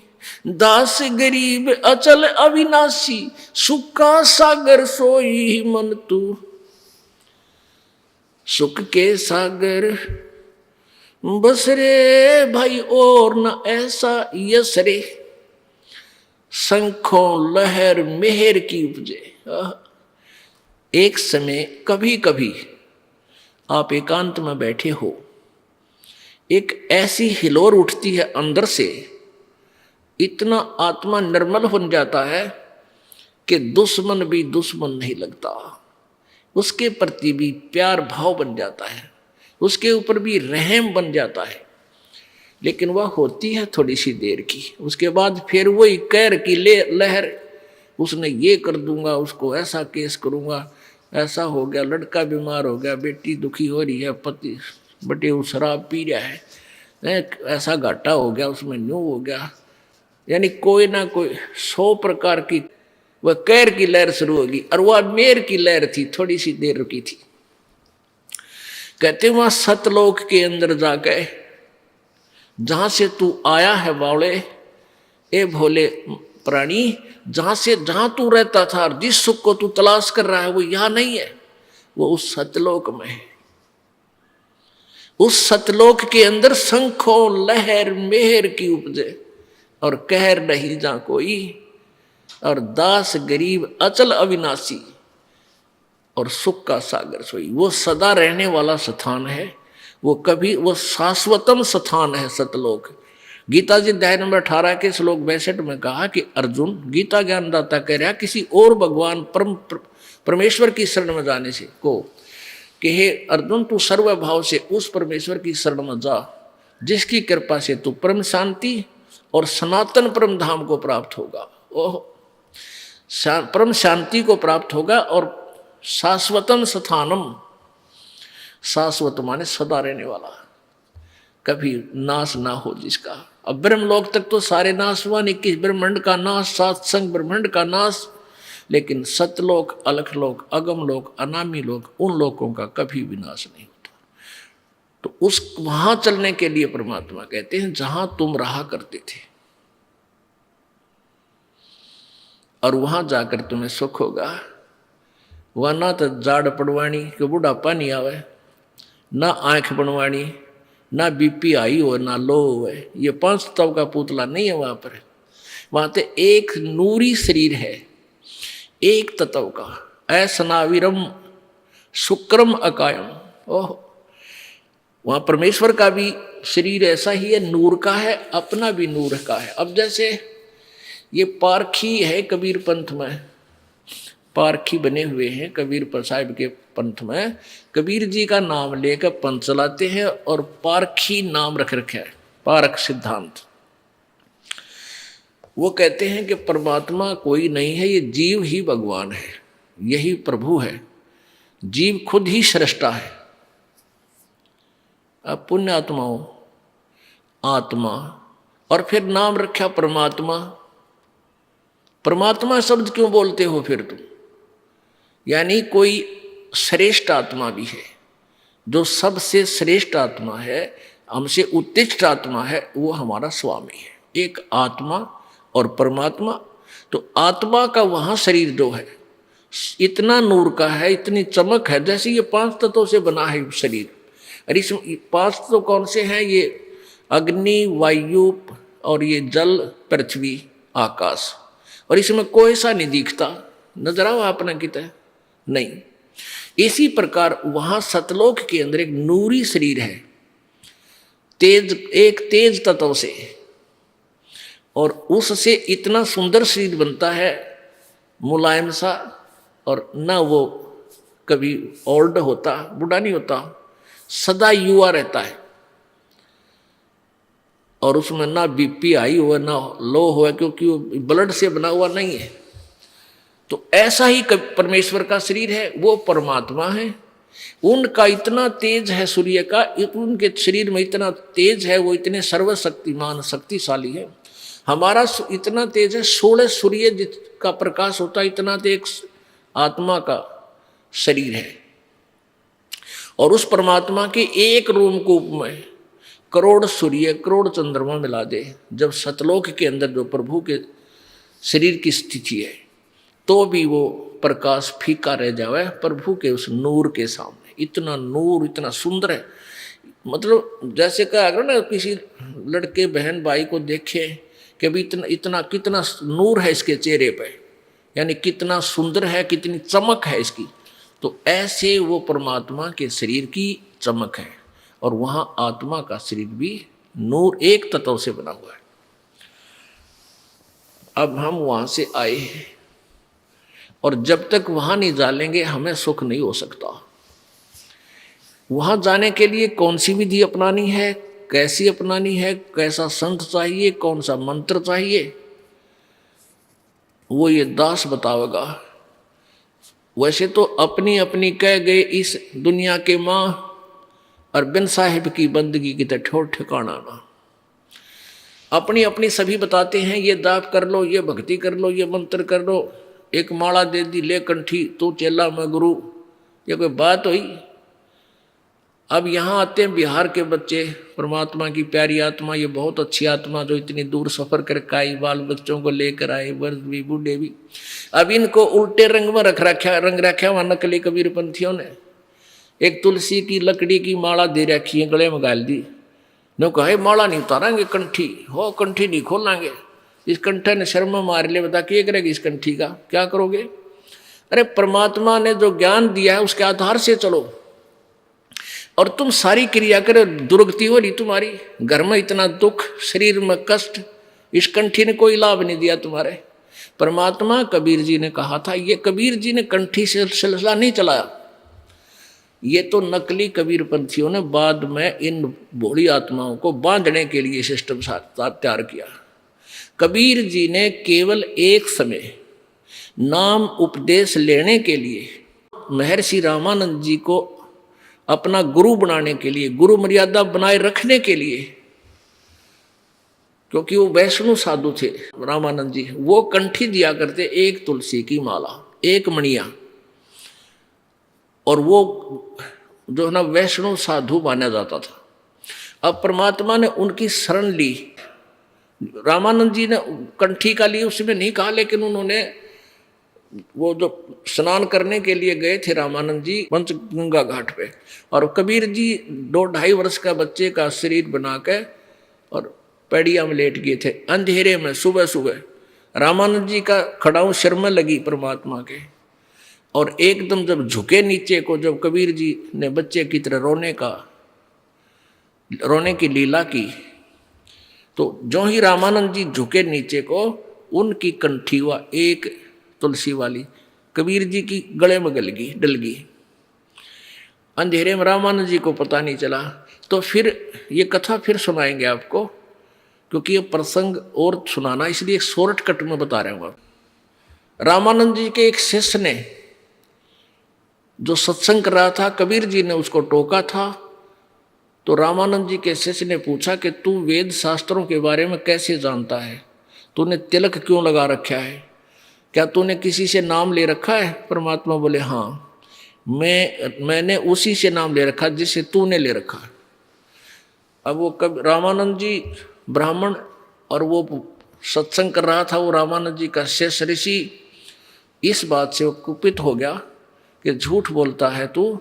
[SPEAKER 2] दास गरीब अचल अविनाशी सुख का सागर सोई, मन तू सुख के सागर बस रे भाई और न ऐसा यस रे। शंखों लहर मेहर की उपजे। एक समय कभी कभी आप एकांत में बैठे हो, एक ऐसी हिलोर उठती है अंदर से, इतना आत्मा निर्मल बन जाता है कि दुश्मन भी दुश्मन नहीं लगता, उसके प्रति भी प्यार भाव बन जाता है, उसके ऊपर भी रहम बन जाता है। लेकिन वह होती है थोड़ी सी देर की, उसके बाद फिर वही कैर की लहर उसने ये कर दूंगा, उसको ऐसा केस करूंगा, ऐसा हो गया, लड़का बीमार हो गया, बेटी दुखी हो रही है, पति बटे वो शराब पी रहा है, ऐसा घाटा हो गया, उसमें न्यू हो गया। यानी कोई ना कोई 100 प्रकार की वह कहर की लहर शुरू होगी। और वह मेर की लहर थी, थोड़ी सी देर रुकी थी। कहते वहां सतलोक के अंदर जाके, जहां से तू आया है बावले, ए भोले प्राणी, जहां तू रहता था, जिस सुख को तू तलाश कर रहा है वो यहां नहीं है, वो उस सतलोक में है। उस सतलोक के अंदर शंखों लहर मेहर की उपजे और कहर नहीं जा कोई, और दास गरीब अचल अविनाशी और सुख का सागर सोई। वो सदा रहने वाला स्थान है, वो शाश्वतम स्थान है सतलोक। गीता जी अध्याय नंबर 18 के श्लोक 62 में कहा कि अर्जुन, गीता ज्ञानदाता कह रहा किसी और भगवान परमेश्वर की शरण में जाने से को, कि हे अर्जुन तू सर्वभाव से उस परमेश्वर की शरण में जा जिसकी कृपा से तू परम शांति और सनातन परम धाम को प्राप्त होगा। ओह, परम शांति को प्राप्त होगा और शाश्वतम स्थानम, शाश्वत माने सदा रहने वाला, कभी नाश ना हो जिसका। अब ब्रह्मलोक तक तो सारे नाश हुआ, 21 ब्रह्मांड का नाश, 7 संग ब्रह्मांड का नाश, लेकिन सतलोक, अलखलोक, अगम लोक, अनामी लोक, उन लोकों का कभी भी नाश नहीं होता। तो उस वहां चलने के लिए परमात्मा कहते हैं जहां तुम रहा करते थे, और वहां जाकर तुम्हें सुख होगा। वह ना तो जाड़ पड़वाणी कि बुढ़ापा नहीं आवे, ना आंख बनवाणी, ना बीपी हाई हो, ना लो हो। ये 5 तत्व का पुतला नहीं है वहां पर। वहां तो एक नूरी शरीर है, एक तत्व का, असनाविरम शुक्रम अकायम। ओह, वहां परमेश्वर का भी शरीर ऐसा ही है, नूर का है, अपना भी नूर का है। अब जैसे ये पारखी है कबीर पंथ में, पारखी बने हुए हैं कबीर साहिब के पंथ में, कबीर जी का नाम लेकर पंथ चलाते हैं और पारखी नाम रख रखा है, पारख सिद्धांत। वो कहते हैं कि परमात्मा कोई नहीं है, ये जीव ही भगवान है, यही प्रभु है, जीव खुद ही सृष्टा है। अब पुण्य आत्माओं, आत्मा, और फिर नाम रखा परमात्मा। परमात्मा शब्द क्यों बोलते हो फिर तुम? यानी कोई श्रेष्ठ आत्मा भी है, जो सबसे श्रेष्ठ आत्मा है, हमसे उत्कृष्ट आत्मा है, वो हमारा स्वामी है। एक आत्मा और परमात्मा। तो आत्मा का वहां शरीर जो है इतना नूर का है, इतनी चमक है, जैसे ये 5 तत्वों से बना है शरीर। और इस 5 तत्व कौन से हैं? ये अग्नि, वायु और ये जल, पृथ्वी, आकाश। और इसमें कोई सा नहीं दिखता, नजर आओ आपने कितना नहीं। इसी प्रकार वहां सतलोक के अंदर एक नूरी शरीर है, तेज, एक तेज तत्व से, और उससे इतना सुंदर शरीर बनता है, मुलायम सा, और ना वो कभी ओल्ड होता, बूढ़ा नहीं होता, सदा युवा रहता है। और उसमें ना बीपी हाई हुआ ना लो हुआ, क्योंकि वो ब्लड से बना हुआ नहीं है। तो ऐसा ही परमेश्वर का शरीर है, वो परमात्मा है। उनका इतना तेज है सूर्य का, उनके शरीर में इतना तेज है, वो इतने सर्वशक्तिमान शक्तिशाली है। हमारा इतना तेज है, 16 सूर्य जिसका प्रकाश होता है, इतना तो एक आत्मा का शरीर है। और उस परमात्मा के एक रूप में करोड़ सूर्य, करोड़ चंद्रमा मिला दे, जब सतलोक के अंदर जो प्रभु के शरीर की स्थिति है, तो भी वो प्रकाश फीका रह जावे प्रभु के उस नूर के सामने। इतना नूर, इतना सुंदर है। मतलब जैसे कहा अगर ना किसी लड़के बहन भाई को देखे कि भी इतना कितना नूर है इसके चेहरे पे, यानी कितना सुंदर है, कितनी चमक है इसकी, तो ऐसे वो परमात्मा के शरीर की चमक है। और वहां आत्मा का शरीर भी नूर, एक तत्व से बना हुआ है। अब हम वहां से आए हैं, और जब तक वहां नहीं जालेंगे हमें सुख नहीं हो सकता। वहां जाने के लिए कौन सी विधि अपनानी है, कैसी अपनानी है, कैसा संत चाहिए, कौन सा मंत्र चाहिए, वो ये दास बतावेगा। वैसे तो अपनी अपनी कह गए इस दुनिया के माँ, और बिन साहिब की बंदगी की ठोर ठिकाना ना। अपनी अपनी सभी बताते हैं, ये दाप कर लो, ये भक्ति कर लो, ये मंत्र कर लो, एक माला दे दी, ले कंठी, तू चेला मैं गुरु। ये कोई बात हुई? अब यहाँ आते हैं बिहार के बच्चे, परमात्मा की प्यारी आत्मा, ये बहुत अच्छी आत्मा जो इतनी दूर सफर करके आई, बाल बच्चों को लेकर आए, वर्ष भी बूढ़े भी। अब इनको उल्टे रंग में रंग रखा वहाँ नकली कबीरपंथियों ने। एक तुलसी की लकड़ी की माला दे रखी है, गले में गाल दी, नो कहे माला नहीं उतारेंगे, कंठी हो, कंठी नहीं खोलेंगे। इस कंठे ने शर्म मार ले, बता क्या करेगी इस कंठी का, क्या करोगे? अरे परमात्मा ने जो ज्ञान दिया है उसके आधार से चलो, और तुम सारी क्रिया करो, दुर्गति हो रही तुम्हारी, घर में इतना दुख, शरीर में कष्ट, इस कंठी ने कोई लाभ नहीं दिया तुम्हारे। परमात्मा कबीर जी ने कहा था, ये कबीर जी ने कंठी से सिलसिला नहीं चलाया, ये तो नकली कबीरपंथियों ने बाद में इन भोली आत्माओं को बांधने के लिए सिस्टम तैयार किया। कबीर जी ने केवल एक समय नाम उपदेश लेने के लिए महर्षि रामानंद जी को अपना गुरु बनाने के लिए, गुरु मर्यादा बनाए रखने के लिए, क्योंकि वो वैष्णव साधु थे रामानंद जी, वो कंठी दिया करते एक तुलसी की माला, एक मणिया, और वो जो है ना वैष्णव साधु माना जाता था। अब परमात्मा ने उनकी शरण ली। रामानंद जी ने कंठी का लिए उसमें नहीं कहा, लेकिन उन्होंने वो जो स्नान करने के लिए गए थे रामानंद जी पंचगंगा घाट पे, और कबीर जी 2-2.5 वर्ष का बच्चे का शरीर बना के और पैड़िया में लेट गए थे अंधेरे में। सुबह सुबह रामानंद जी का खड़ाऊ सिर में लगी परमात्मा के, और एकदम जब झुके नीचे को, जब कबीर जी ने बच्चे की तरह रोने की लीला की, तो जो ही रामानंद जी झुके नीचे को, उनकी कंठी हुआ एक तुलसी वाली कबीर जी की गले में डल गई। अंधेरे में रामानंद जी को पता नहीं चला। तो फिर ये कथा फिर सुनाएंगे आपको, क्योंकि ये प्रसंग और सुनाना, इसलिए एक शॉर्टकट में बता रहे हूँ। रामानंद जी के एक शिष्य ने जो सत्संग कर रहा था, कबीर जी ने उसको टोका था। तो रामानंद जी के शिष्य ने पूछा कि तू वेद शास्त्रों के बारे में कैसे जानता है, तूने तिलक क्यों लगा रखा है, क्या तूने किसी से नाम ले रखा है? परमात्मा बोले हाँ, मैंने उसी से नाम ले रखा जिससे तूने ले रखा। अब वो रामानंद जी ब्राह्मण, और वो सत्संग कर रहा था, वो रामानंद जी का शिष्य ऋषि, इस बात से वो कुपित हो गया कि झूठ बोलता है तू,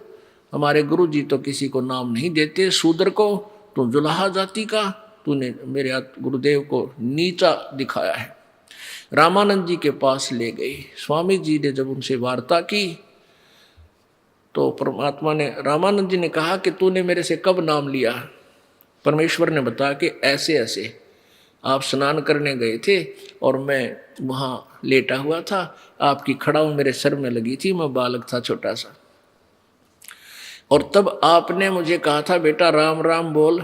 [SPEAKER 2] हमारे गुरु जी तो किसी को नाम नहीं देते, शूद्र को, तू जुलाहा जाति का, तूने मेरे गुरुदेव को नीचा दिखाया है। रामानंद जी के पास ले गए। स्वामी जी ने जब उनसे वार्ता की तो परमात्मा ने, रामानंद जी ने कहा कि तूने मेरे से कब नाम लिया? परमेश्वर ने बताया कि ऐसे ऐसे आप स्नान करने गए थे और मैं वहाँ लेटा हुआ था, आपकी खड़ाऊ मेरे सर में लगी थी, मैं बालक था छोटा सा, और तब आपने मुझे कहा था बेटा राम राम बोल,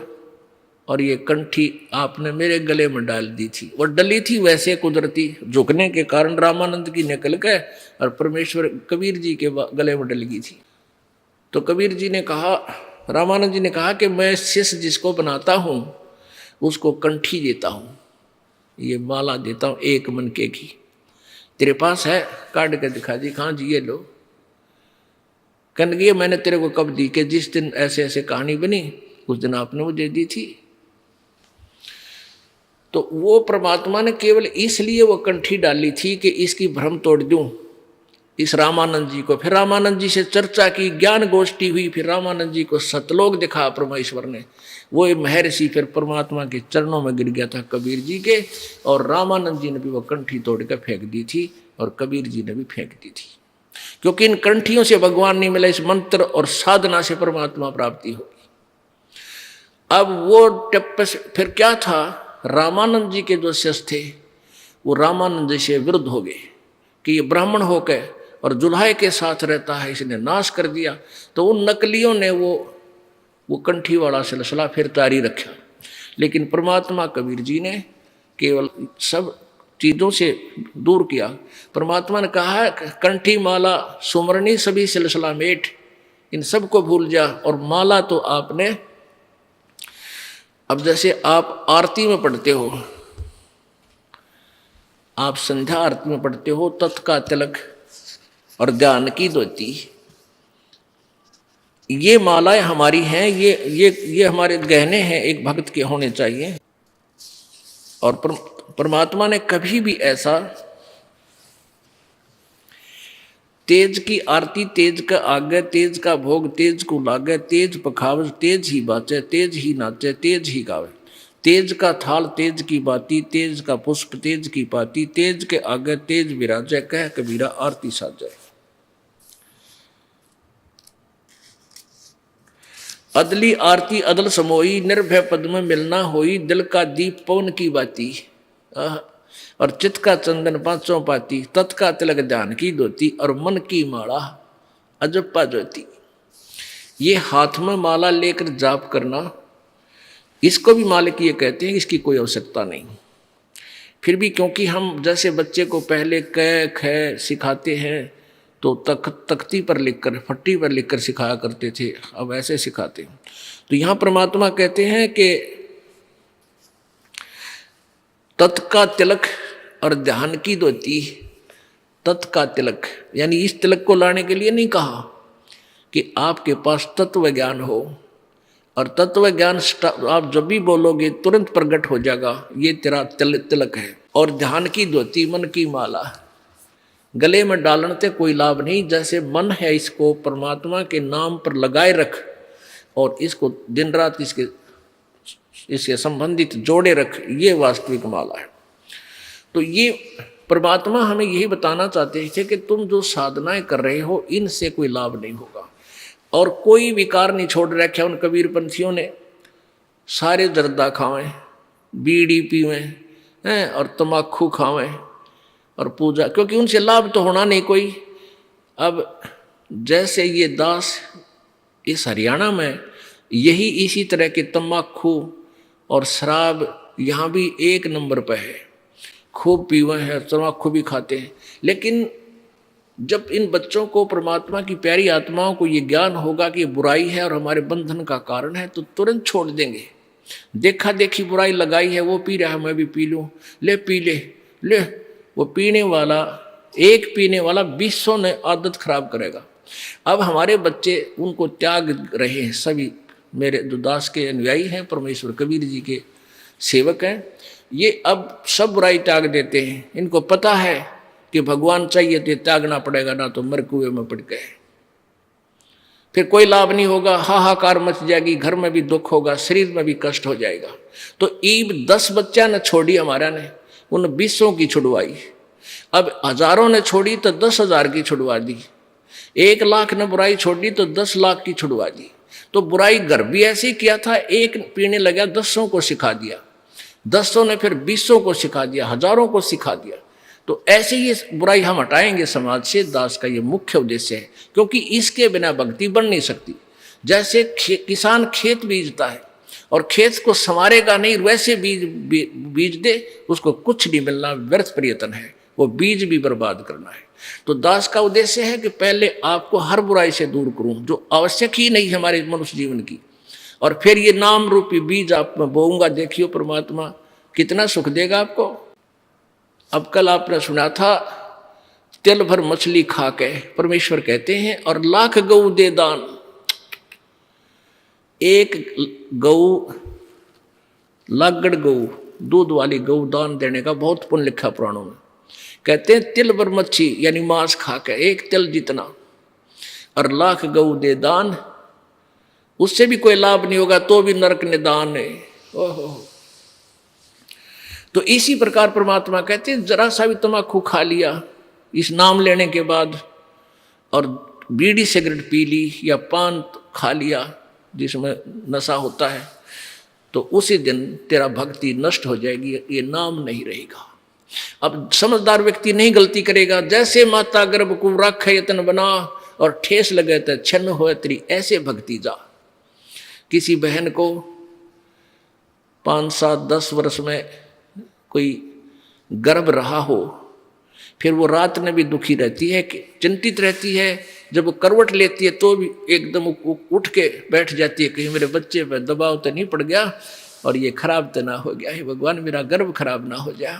[SPEAKER 2] और ये कंठी आपने मेरे गले में डाल दी थी। और डली थी वैसे कुदरती, झुकने के कारण रामानंद की निकल गए और परमेश्वर कबीर जी के गले में डल गई थी। तो कबीर जी ने कहा, रामानंद जी ने कहा कि मैं शिष्य जिसको बनाता हूँ उसको कंठी देता हूँ, ये माला देता हूँ एक मनके की, तेरे पास है? काट के दिखा दी। कहाँ जी, ये लो। कहने मैंने तेरे को कब दी? कि जिस दिन ऐसे ऐसे कहानी बनी उस दिन आपने मुझे दी थी। तो वो परमात्मा ने केवल इसलिए वो कंठी डाली थी कि इसकी भ्रम तोड़ दूं इस रामानंद जी को। फिर रामानंद जी से चर्चा की, ज्ञान गोष्ठी हुई, फिर रामानंद जी को सतलोक दिखा परमेश्वर ने। वो महर्षि फिर परमात्मा के चरणों में गिर गया था कबीर जी के, और रामानंद जी ने भी वो कंठी तोड़ कर फेंक दी थी और कबीर जी ने भी फेंक दी थी, क्योंकि इन कंठियों से भगवान नहीं मिला, इस मंत्र और साधना से परमात्मा प्राप्ति होगी। अब वो टिप्पे फिर क्या था, रामानंद जी के जो शिष्य थे वो रामानंद जी से विरुद्ध हो गए कि ये ब्राह्मण होकर और जुल्हाए के साथ रहता है, इसने नाश कर दिया। तो उन नकलियों ने वो कंठी वाला सिलसिला फिर जारी रखा। लेकिन परमात्मा कबीर जी ने केवल सब चीज़ों से दूर किया। परमात्मा ने कहा कंठी माला सुमरनी सभी सिलसिला मेट, इन सब को भूल जा। और माला तो आपने, अब जैसे आप आरती में पढ़ते हो, आप संध्या आरती में पढ़ते हो तत् का तिलक और ध्यान की धोती, ये मालाएं हमारी हैं, ये हमारे गहने हैं, एक भक्त के होने चाहिए। और परमात्मा ने कभी भी ऐसा तेज की आरती तेज का आगे, तेज का भोग तेज को लागे, तेज पखावज तेज ही बाचे, तेज ही नाचे तेज ही गावे, तेज का थाल तेज की बाती, तेज का पुष्प तेज की पाती, तेज के आगे तेज विराजे, कह कबीरा आरती साजे। अदली आरती अदल समोई, निर्भय पद में मिलना होई, दिल का दीप पवन की बाती, और चित्त का चंदन पांचों पाती, तत् का तिलक ध्यान की धोती, और मन की माला अजप्पा ज्योति। ये हाथ में माला लेकर जाप करना, इसको भी मालिक ये कहते हैं इसकी कोई आवश्यकता नहीं। फिर भी क्योंकि हम जैसे बच्चे को पहले क ख सिखाते हैं तो तख्ती पर लिखकर, फट्टी पर लिखकर सिखाया करते थे, अब ऐसे सिखाते हैं। तो यहाँ परमात्मा कहते हैं कि तत् का तिलक और ध्यान की धोती, तत् का तिलक यानी इस तिलक को लाने के लिए नहीं कहा कि आपके पास तत्व ज्ञान हो, और तत्व ज्ञान आप जब भी बोलोगे तुरंत प्रकट हो जाएगा, ये तेरा तिलक है। और ध्यान की धोती मन की माला, गले में डालने से कोई लाभ नहीं, जैसे मन है इसको परमात्मा के नाम पर लगाए रख, और इसको दिन रात इसके संबंधित जोड़े रख, ये वास्तविक माला है। तो ये परमात्मा हमें यही बताना चाहते थे कि तुम जो साधनाएं कर रहे हो इनसे कोई लाभ नहीं होगा, और कोई विकार नहीं छोड़ रखा उन कबीर पंथियों ने। सारे जर्दा खावें, बीड़ी पीवें हैं, और तम्बाकू खावें और पूजा, क्योंकि उनसे लाभ तो होना नहीं कोई। अब जैसे ये दास इस हरियाणा में यही इसी तरह के तम्बाकू और शराब यहाँ भी एक नंबर पर है, खूब पीवे हैं, तम्बाकू भी खाते हैं। लेकिन जब इन बच्चों को परमात्मा की प्यारी आत्माओं को ये ज्ञान होगा कि बुराई है और हमारे बंधन का कारण है, तो तुरंत छोड़ देंगे। देखा देखी बुराई लगाई है, वो पी रहा है मैं भी पी लूँ, ले पी ले। वो पीने वाला, एक पीने वाला 200 ने आदत खराब करेगा। अब हमारे बच्चे उनको त्याग रहे हैं, सभी मेरे जो दास के अनुयायी हैं, परमेश्वर कबीर जी के सेवक हैं, ये अब सब बुराई त्याग देते हैं। इनको पता है कि भगवान चाहिए तो त्यागना पड़ेगा, ना तो मर कुएं में पड़ गए, फिर कोई लाभ नहीं होगा, हाहाकार मच जाएगी, घर में भी दुख होगा, शरीर में भी कष्ट हो जाएगा। तो ईब 10 बच्चा ने छोड़ी हमारा ने, उन 200 की छुड़वाई। अब हजारों ने छोड़ी तो 10,000 की छुड़वा दी, 1 लाख ने बुराई छोड़ी तो 10 लाख की छुड़वा दी। तो बुराई घर भी ऐसे ही किया था, एक पीने लगा 10 को सिखा दिया, 10 ने फिर 200 को सिखा दिया, हजारों को सिखा दिया। तो ऐसे ही बुराई हम हटाएंगे समाज से, दास का ये मुख्य उद्देश्य है, क्योंकि इसके बिना भक्ति बन नहीं सकती। जैसे किसान खेत बीजता है और खेत को संवारेगा नहीं, वैसे बीज दे उसको कुछ नहीं मिलना, व्यर्थ प्रयत्न है, वो बीज भी बर्बाद करना है। तो दास का उद्देश्य है कि पहले आपको हर बुराई से दूर करूं जो आवश्यक ही नहीं हमारे मनुष्य जीवन की, और फिर ये नाम रूपी बीज आप में बोऊंगा। देखियो परमात्मा कितना सुख देगा आपको। अब कल आपने सुना था तिल भर मछली खा के परमेश्वर कहते हैं और लाख गऊ दे दान। एक गऊ, लागड़ गऊ, दूध वाली गऊ दान देने का बहुत पुण्य लिखा पुराणों में। कहते हैं तिल भर मच्छी यानी मांस खा के, एक तिल जितना, और लाख गऊ दे दान, उससे भी कोई लाभ नहीं होगा तो भी नरक निदान है। ओहो। तो इसी प्रकार परमात्मा कहते हैं जरा सा भी तम्बाकू खा लिया इस नाम लेने के बाद, और बीड़ी सिगरेट पी ली या पान खा लिया जिसमें नशा होता है, तो उसी दिन तेरा भक्ति नष्ट हो जाएगी, ये नाम नहीं रहेगा। अब समझदार व्यक्ति नहीं गलती करेगा। जैसे माता गर्भ को रख यतन बना और ठेस लगे तो छन्न हो तेरी, ऐसे भक्ति जा। किसी बहन को 5, 7, 10 वर्ष में कोई गर्भ रहा हो, फिर वो रात में भी दुखी रहती है, कि चिंतित रहती है। जब वो करवट लेती है तो भी एकदम उठ के बैठ जाती है, कहीं मेरे बच्चे पर दबाव तो नहीं पड़ गया और ये खराब तो ना हो गया है, भगवान मेरा गर्भ खराब ना हो जाए।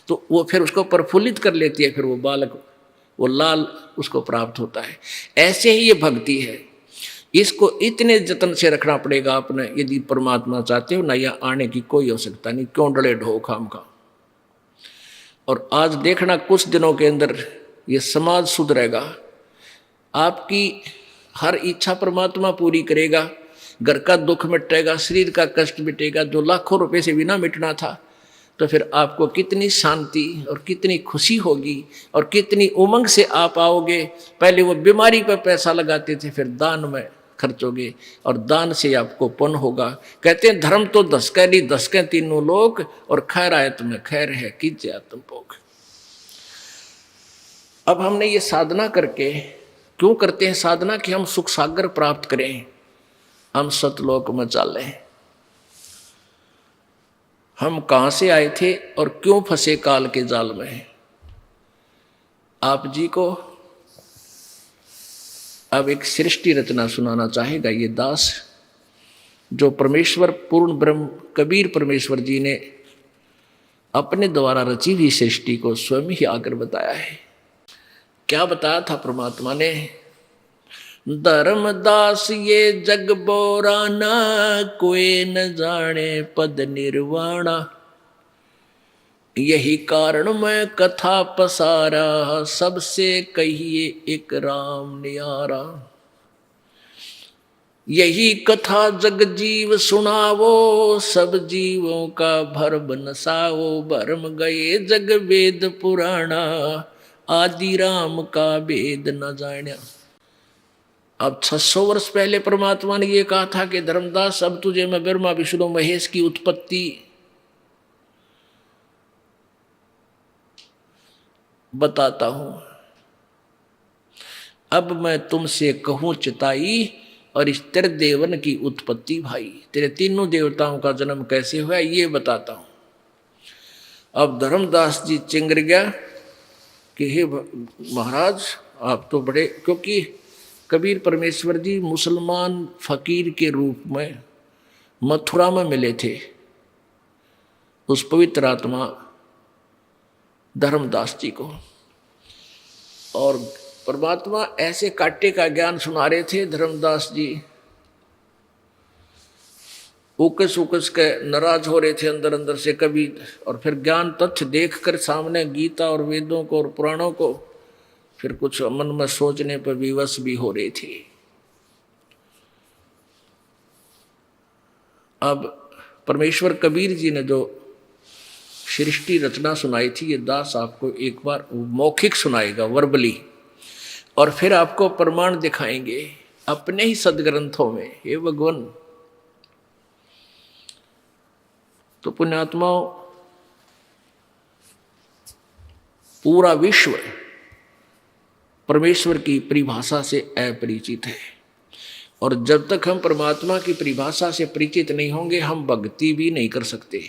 [SPEAKER 2] तो वो फिर उसको प्रफुल्लित कर लेती है, फिर वो बालक, वो लाल उसको प्राप्त होता है। ऐसे ही ये भक्ति है, इसको इतने जतन से रखना पड़ेगा आपने, यदि परमात्मा चाहते हो ना, यहाँ आने की कोई आवश्यकता नहीं, क्यों डरे ढो खाम का। और आज देखना कुछ दिनों के अंदर ये समाज सुधरेगा, आपकी हर इच्छा परमात्मा पूरी करेगा, घर का दुख मिटेगा, शरीर का कष्ट मिटेगा, जो लाखों रुपए से बिना मिटना था। तो फिर आपको कितनी शांति और कितनी खुशी होगी और कितनी उमंग से आप आओगे। पहले वो बीमारी पर पैसा लगाते थे, फिर दान में खर्चोगे और दान से आपको पुण्य होगा। कहते हैं धर्म तो दसकैली दसके तीनों लोग, और खैर आए तुम्हें खैर है कीजिए तुम भोग। अब हमने ये साधना करके, क्यों करते हैं साधना? कि हम सुख सागर प्राप्त करें, हम सतलोक में चलें। हम कहाँ से आए थे और क्यों फंसे काल के जाल में। आप जी को अब एक सृष्टि रचना सुनाना चाहेगा ये दास, जो परमेश्वर पूर्ण ब्रह्म कबीर परमेश्वर जी ने अपने द्वारा रची हुई सृष्टि को स्वयं ही आकर बताया है। क्या बताया था परमात्मा ने? धर्मदास ये जग बोराना, कोई न जाने पद निर्वाणा। यही कारण मैं कथा पसारा, सबसे कहिए एक राम नियारा। यही कथा जग जीव सुनावो, सब जीवों का भरम नसावो। भरम गए जग वेद पुराणा, आदि राम का भेद न जान्या। अब 600 वर्ष पहले परमात्मा ने ये कहा था कि धर्मदास अब तुझे मैं ब्रह्मा विष्णु महेश की उत्पत्ति बताता हूं। अब मैं तुमसे कहूं चिताई, और इस तेरे देवन की उत्पत्ति भाई, तेरे तीनों देवताओं का जन्म कैसे हुआ ये बताता हूं। अब धर्मदास जी चिंगर गया कि हे महाराज आप तो बड़े, क्योंकि कबीर परमेश्वर जी मुसलमान फकीर के रूप में मथुरा में मिले थे उस पवित्र आत्मा धर्मदास जी को, और परमात्मा ऐसे काटे का ज्ञान सुना रहे थे। धर्मदास जी उकस उकस के नाराज हो रहे थे अंदर अंदर से कभी, और फिर ज्ञान तथ्य देखकर सामने गीता और वेदों को और पुराणों को फिर कुछ मन में सोचने पर विवश भी हो रही थी। अब परमेश्वर कबीर जी ने जो सृष्टि रचना सुनाई थी, ये दास आपको एक बार मौखिक सुनाएगा वर्बली, और फिर आपको प्रमाण दिखाएंगे अपने ही सदग्रंथों में। हे भगवान, तो पुण्यात्माओं, पूरा विश्व परमेश्वर की परिभाषा से अपरिचित है, और जब तक हम परमात्मा की परिभाषा से परिचित नहीं होंगे हम भक्ति भी नहीं कर सकते।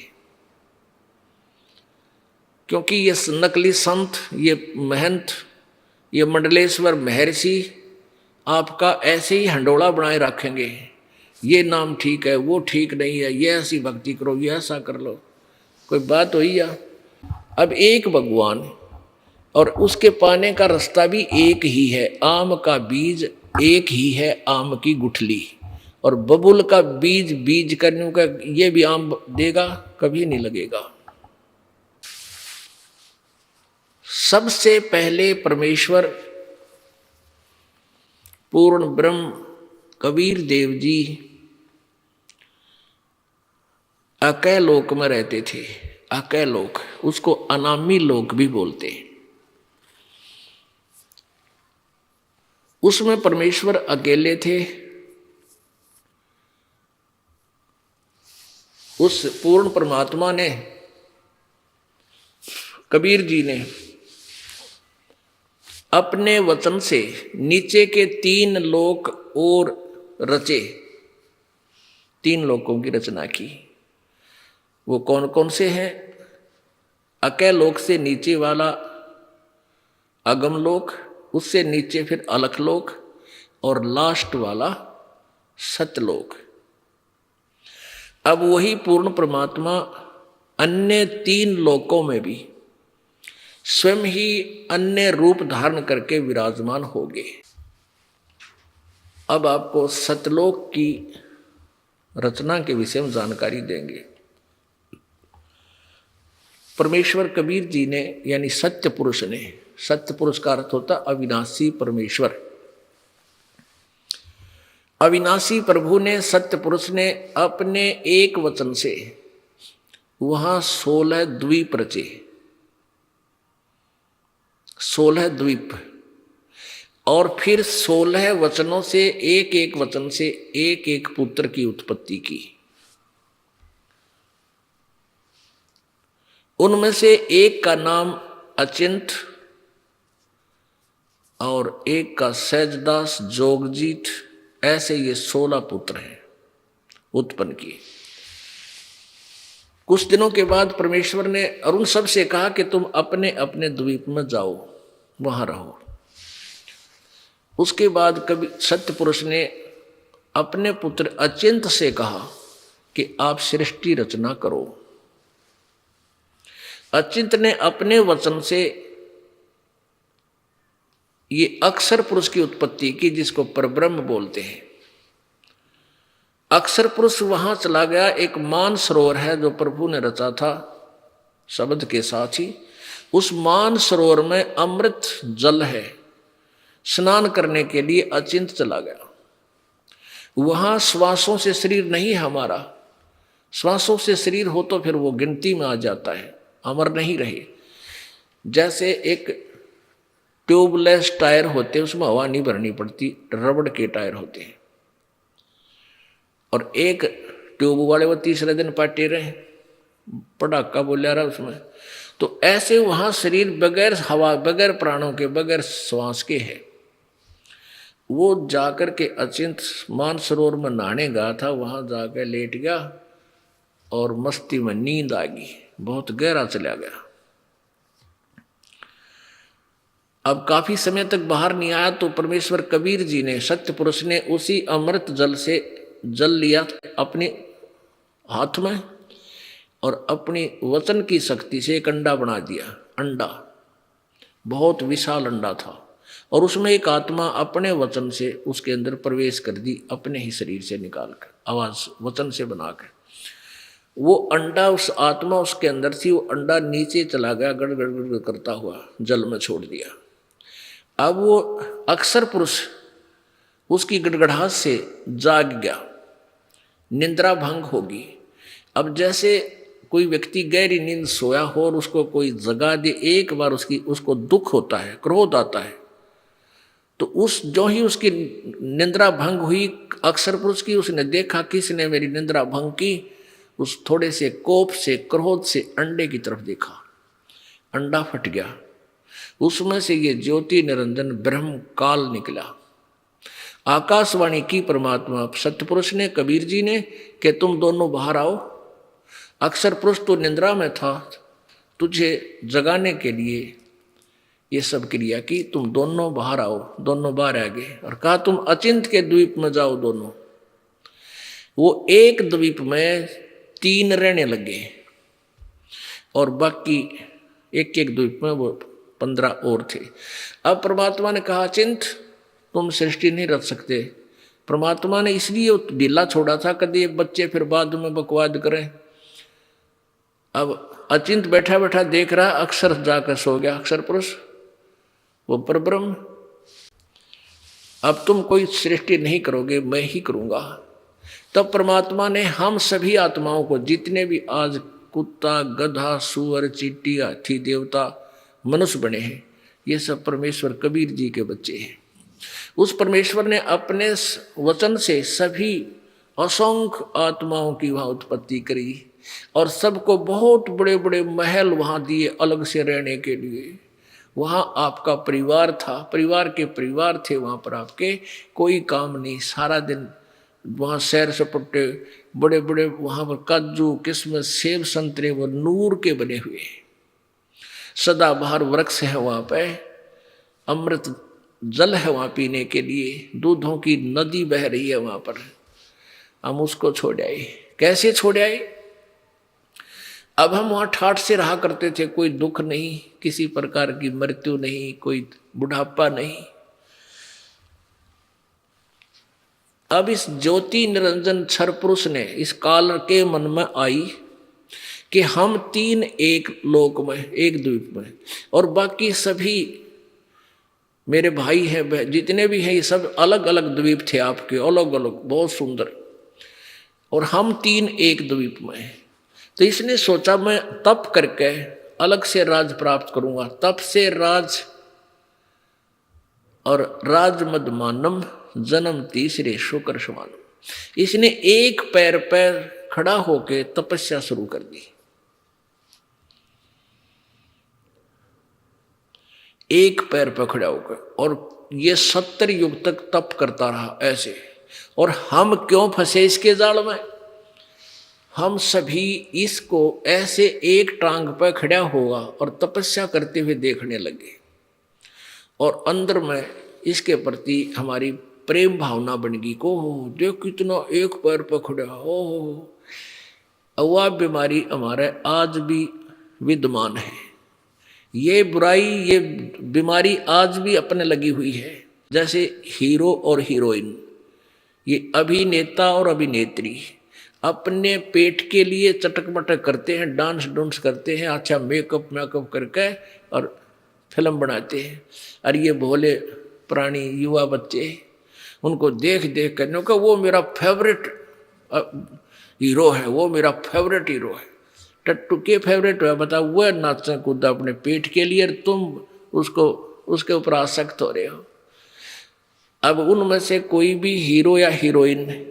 [SPEAKER 2] क्योंकि ये नकली संत, ये महंत, ये मंडलेश्वर महर्षि आपका ऐसे ही हंडोला बनाए रखेंगे, ये नाम ठीक है, वो ठीक नहीं है, ये ऐसी भक्ति करो, ये ऐसा कर लो। कोई बात हुई या? अब एक भगवान और उसके पाने का रास्ता भी एक ही है। आम का बीज एक ही है, आम की गुठली, और बबुल का बीज बीज करने का, ये भी आम देगा, कभी नहीं लगेगा। सबसे पहले परमेश्वर पूर्ण ब्रह्म कबीर देव जी अकय लोक में रहते थे। अकय लोक, उसको अनामी लोक भी बोलते हैं। उसमें परमेश्वर अकेले थे। उस पूर्ण परमात्मा ने, कबीर जी ने अपने वचन से नीचे के 3 लोक और रचे, 3 लोकों की रचना की। वो कौन कौन से हैं? अकय लोक से नीचे वाला अगम लोक, उससे नीचे फिर अलख लोक, और लास्ट वाला सतलोक। अब वही पूर्ण परमात्मा अन्य 3 लोकों में भी स्वयं ही अन्य रूप धारण करके विराजमान होंगे। अब आपको सतलोक की रचना के विषय में जानकारी देंगे। परमेश्वर कबीर जी ने, यानी सत्य पुरुष ने, सत्य पुरुष का अर्थ होता अविनाशी परमेश्वर, अविनाशी प्रभु ने, सत्य पुरुष ने अपने एक वचन से वहां 16 द्वीप रचे, 16 द्वीप, और फिर 16 वचनों से एक एक वचन से एक एक पुत्र की उत्पत्ति की। उनमें से एक का नाम अचिंत और एक का सहजदास, जोगजीत, ऐसे ये 16 पुत्र हैं उत्पन्न किए। कुछ दिनों के बाद परमेश्वर ने अरुण सब से कहा कि तुम अपने अपने द्वीप में जाओ, वहां रहो। उसके बाद कभी सत्य पुरुष ने अपने पुत्र अचिंत से कहा कि आप सृष्टि रचना करो। अचिंत ने अपने वचन से ये अक्षर पुरुष की उत्पत्ति की, जिसको परब्रह्म बोलते हैं। अक्षर पुरुष वहां चला गया। एक मान सरोवर है जो प्रभु ने रचा था शब्द के साथ ही। उस मान सरोवर में अमृत जल है, स्नान करने के लिए अचिंत चला गया। वहां श्वासों से शरीर नहीं हमारा, श्वासों से शरीर हो तो फिर वो गिनती में आ जाता है, अमर नहीं रहे। जैसे एक ट्यूबलेस टायर होते हैं, उसमें हवा नहीं भरनी पड़ती, रबड़ के टायर होते हैं। और एक ट्यूब वाले वो तीसरे दिन पाटे रहे, पटाखा बोला रहा उसमें। तो ऐसे वहां शरीर बगैर हवा, बगैर प्राणों के, बगैर श्वास के है। वो जाकर के अचिंत मानसरोवर में नहाने गया था, वहां जाकर लेट गया और मस्ती में नींद आ गई, बहुत गहरा चला गया। अब काफी समय तक बाहर नहीं आया तो परमेश्वर कबीर जी ने, सत्य पुरुष ने, उसी अमृत जल से जल लिया अपने हाथ में और अपनी वचन की शक्ति से एक अंडा बना दिया। अंडा बहुत विशाल अंडा था और उसमें एक आत्मा अपने वचन से उसके अंदर प्रवेश कर दी, अपने ही शरीर से निकालकर, आवाज वचन से बनाकर। वो अंडा, उस आत्मा उसके अंदर थी, वो अंडा नीचे चला गया, गड़गड़ गड़गड़ करता हुआ जल में छोड़ दिया। अब वो अक्षर पुरुष उसकी गड़गड़ाहट से जाग गया, निंद्रा भंग होगी। अब जैसे कोई व्यक्ति गहरी नींद सोया हो और उसको कोई जगा दे, एक बार उसको दुख होता है, क्रोध आता है, तो जो ही उसकी निंद्रा भंग हुई अक्षर पुरुष की, उसने देखा किसने मेरी निंद्रा भंग की। उस थोड़े से कोप से, क्रोध से अंडे की तरफ देखा, अंडा फट गया, उसमें से ये ज्योति निरंजन ब्रह्म काल निकला। आकाशवाणी की परमात्मा सत्यपुरुष ने, कबीर जी ने, कि तुम दोनों बाहर आओ। अक्षर पुरुष तो निंद्रा में था, तुझे जगाने के लिए ये सब क्रिया की, तुम दोनों बाहर आओ। दोनों बाहर आ गए और कहा तुम अचिंत के द्वीप में जाओ दोनों। वो एक द्वीप में 3 रहने लगे और बाकी एक एक द्वीप में वो 15 और थे। अब परमात्मा ने कहा अचिंत तुम सृष्टि नहीं रच सकते। परमात्मा ने इसलिए ढीला छोड़ा था कभी ये बच्चे फिर बाद में बकवाद करें। अब अचिंत बैठा बैठा देख रहा, अक्षर जाकर सो गया, अक्षर पुरुष वो परब्रह्म। अब तुम कोई सृष्टि नहीं करोगे, मैं ही करूंगा। तब परमात्मा ने हम सभी आत्माओं को, जितने भी आज कुत्ता, गधा, सूअर, चींटी, हाथी, देवता, मनुष्य बने हैं, ये सब परमेश्वर कबीर जी के बच्चे हैं। उस परमेश्वर ने अपने वचन से सभी असंख्य आत्माओं की वहां उत्पत्ति करी और सबको बहुत बड़े बड़े महल वहां दिए अलग से रहने के लिए। वहां आपका परिवार था, परिवार के परिवार थे वहां पर आपके, कोई काम नहीं, सारा दिन वहां सैर सपटे, बड़े बड़े वहां पर काजू, किस्मत, सेब, संतरे वो नूर के बने हुए। सदाबहार वृक्ष है वहां पे, अमृत जल है वहां पीने के लिए, दूधों की नदी बह रही है वहां पर। हम उसको छोड़ आए। कैसे छोड़ आए? अब हम वहां ठाठ से रहा करते थे, कोई दुख नहीं, किसी प्रकार की मृत्यु नहीं, कोई बुढ़ापा नहीं। अब इस ज्योति निरंजन क्षर पुरुष ने इस काल के मन में आई कि हम तीन एक लोक में, एक द्वीप में, और बाकी सभी मेरे भाई हैं, जितने भी हैं, ये सब अलग अलग द्वीप थे आपके, अलग अलग, बहुत सुंदर, और हम तीन एक द्वीप में। तो इसने सोचा मैं तप करके अलग से राज प्राप्त करूंगा। तप से राज, और राज मदमानम जन्म तीसरे शुक्र समानम। इसने एक पैर पर खड़ा होके तपस्या शुरू कर दी। एक पैर पर खड़ा होकर, और ये 70 युग तक तप करता रहा ऐसे। और हम क्यों फंसे इसके जाल में? हम सभी इसको ऐसे एक टांग पर खड़ा होगा और तपस्या करते हुए देखने लगे, और अंदर में इसके प्रति हमारी प्रेम भावना बन गई को देख कितना एक पैर पर खड़ा हो। वह बीमारी हमारे आज भी विद्यमान है, ये बुराई, ये बीमारी आज भी अपने लगी हुई है। जैसे हीरो और हीरोइन, ये अभिनेता और अभिनेत्री अपने पेट के लिए चटक मटक करते हैं, डांस डूंस करते हैं, अच्छा मेकअप करके और फिल्म बनाते हैं। और ये भोले प्राणी युवा बच्चे उनको देख देख कर का वो मेरा फेवरेट हीरो है, वो मेरा फेवरेट हीरो है। टट्टू के फेवरेट है, बताओ, वह नाचा कूदा अपने पेट के लिए, तुम उसको उसके ऊपर आसक्त हो रहे हो। अब उनमें से कोई भी हीरो या हीरोइन,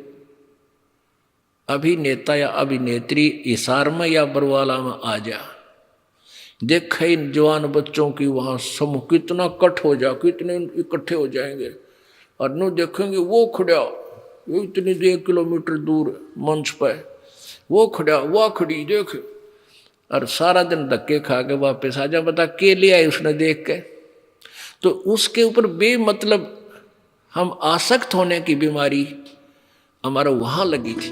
[SPEAKER 2] अभिनेता या अभिनेत्री हिसार में या बरवाला में आ जा, देखे इन जवान बच्चों की वहां समूह कितना कट हो जा, कितने इकट्ठे हो जाएंगे, और नु देखेंगे वो खड़ा इतनी 1 किलोमीटर दूर मंच पर, वो खड़ा, वह खड़ी, देख, और सारा दिन धक्के खा के वापस आ जा। बता के ले आए उसने देख के? तो उसके ऊपर बेमतलब हम आसक्त होने की बीमारी हमारा वहां लगी थी।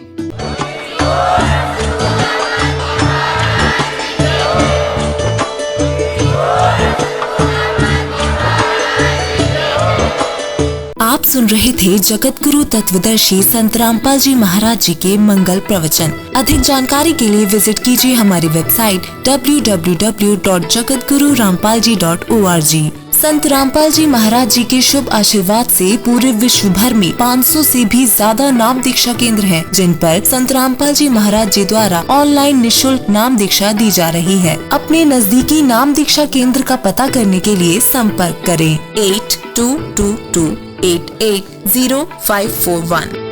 [SPEAKER 3] आप सुन रहे थे जगत गुरु तत्वदर्शी संत रामपाल जी महाराज जी के मंगल प्रवचन। अधिक जानकारी के लिए विजिट कीजिए हमारी वेबसाइट www.jagatgururampalji.org। संत रामपाल जी महाराज जी के शुभ आशीर्वाद से पूरे विश्व भर में 500 से भी ज्यादा नाम दीक्षा केंद्र हैं, जिन पर संत रामपाल जी महाराज जी द्वारा ऑनलाइन निःशुल्क नाम दीक्षा दी जा रही है। अपने नजदीकी नाम दीक्षा केंद्र का पता करने के लिए संपर्क करें 8222880541।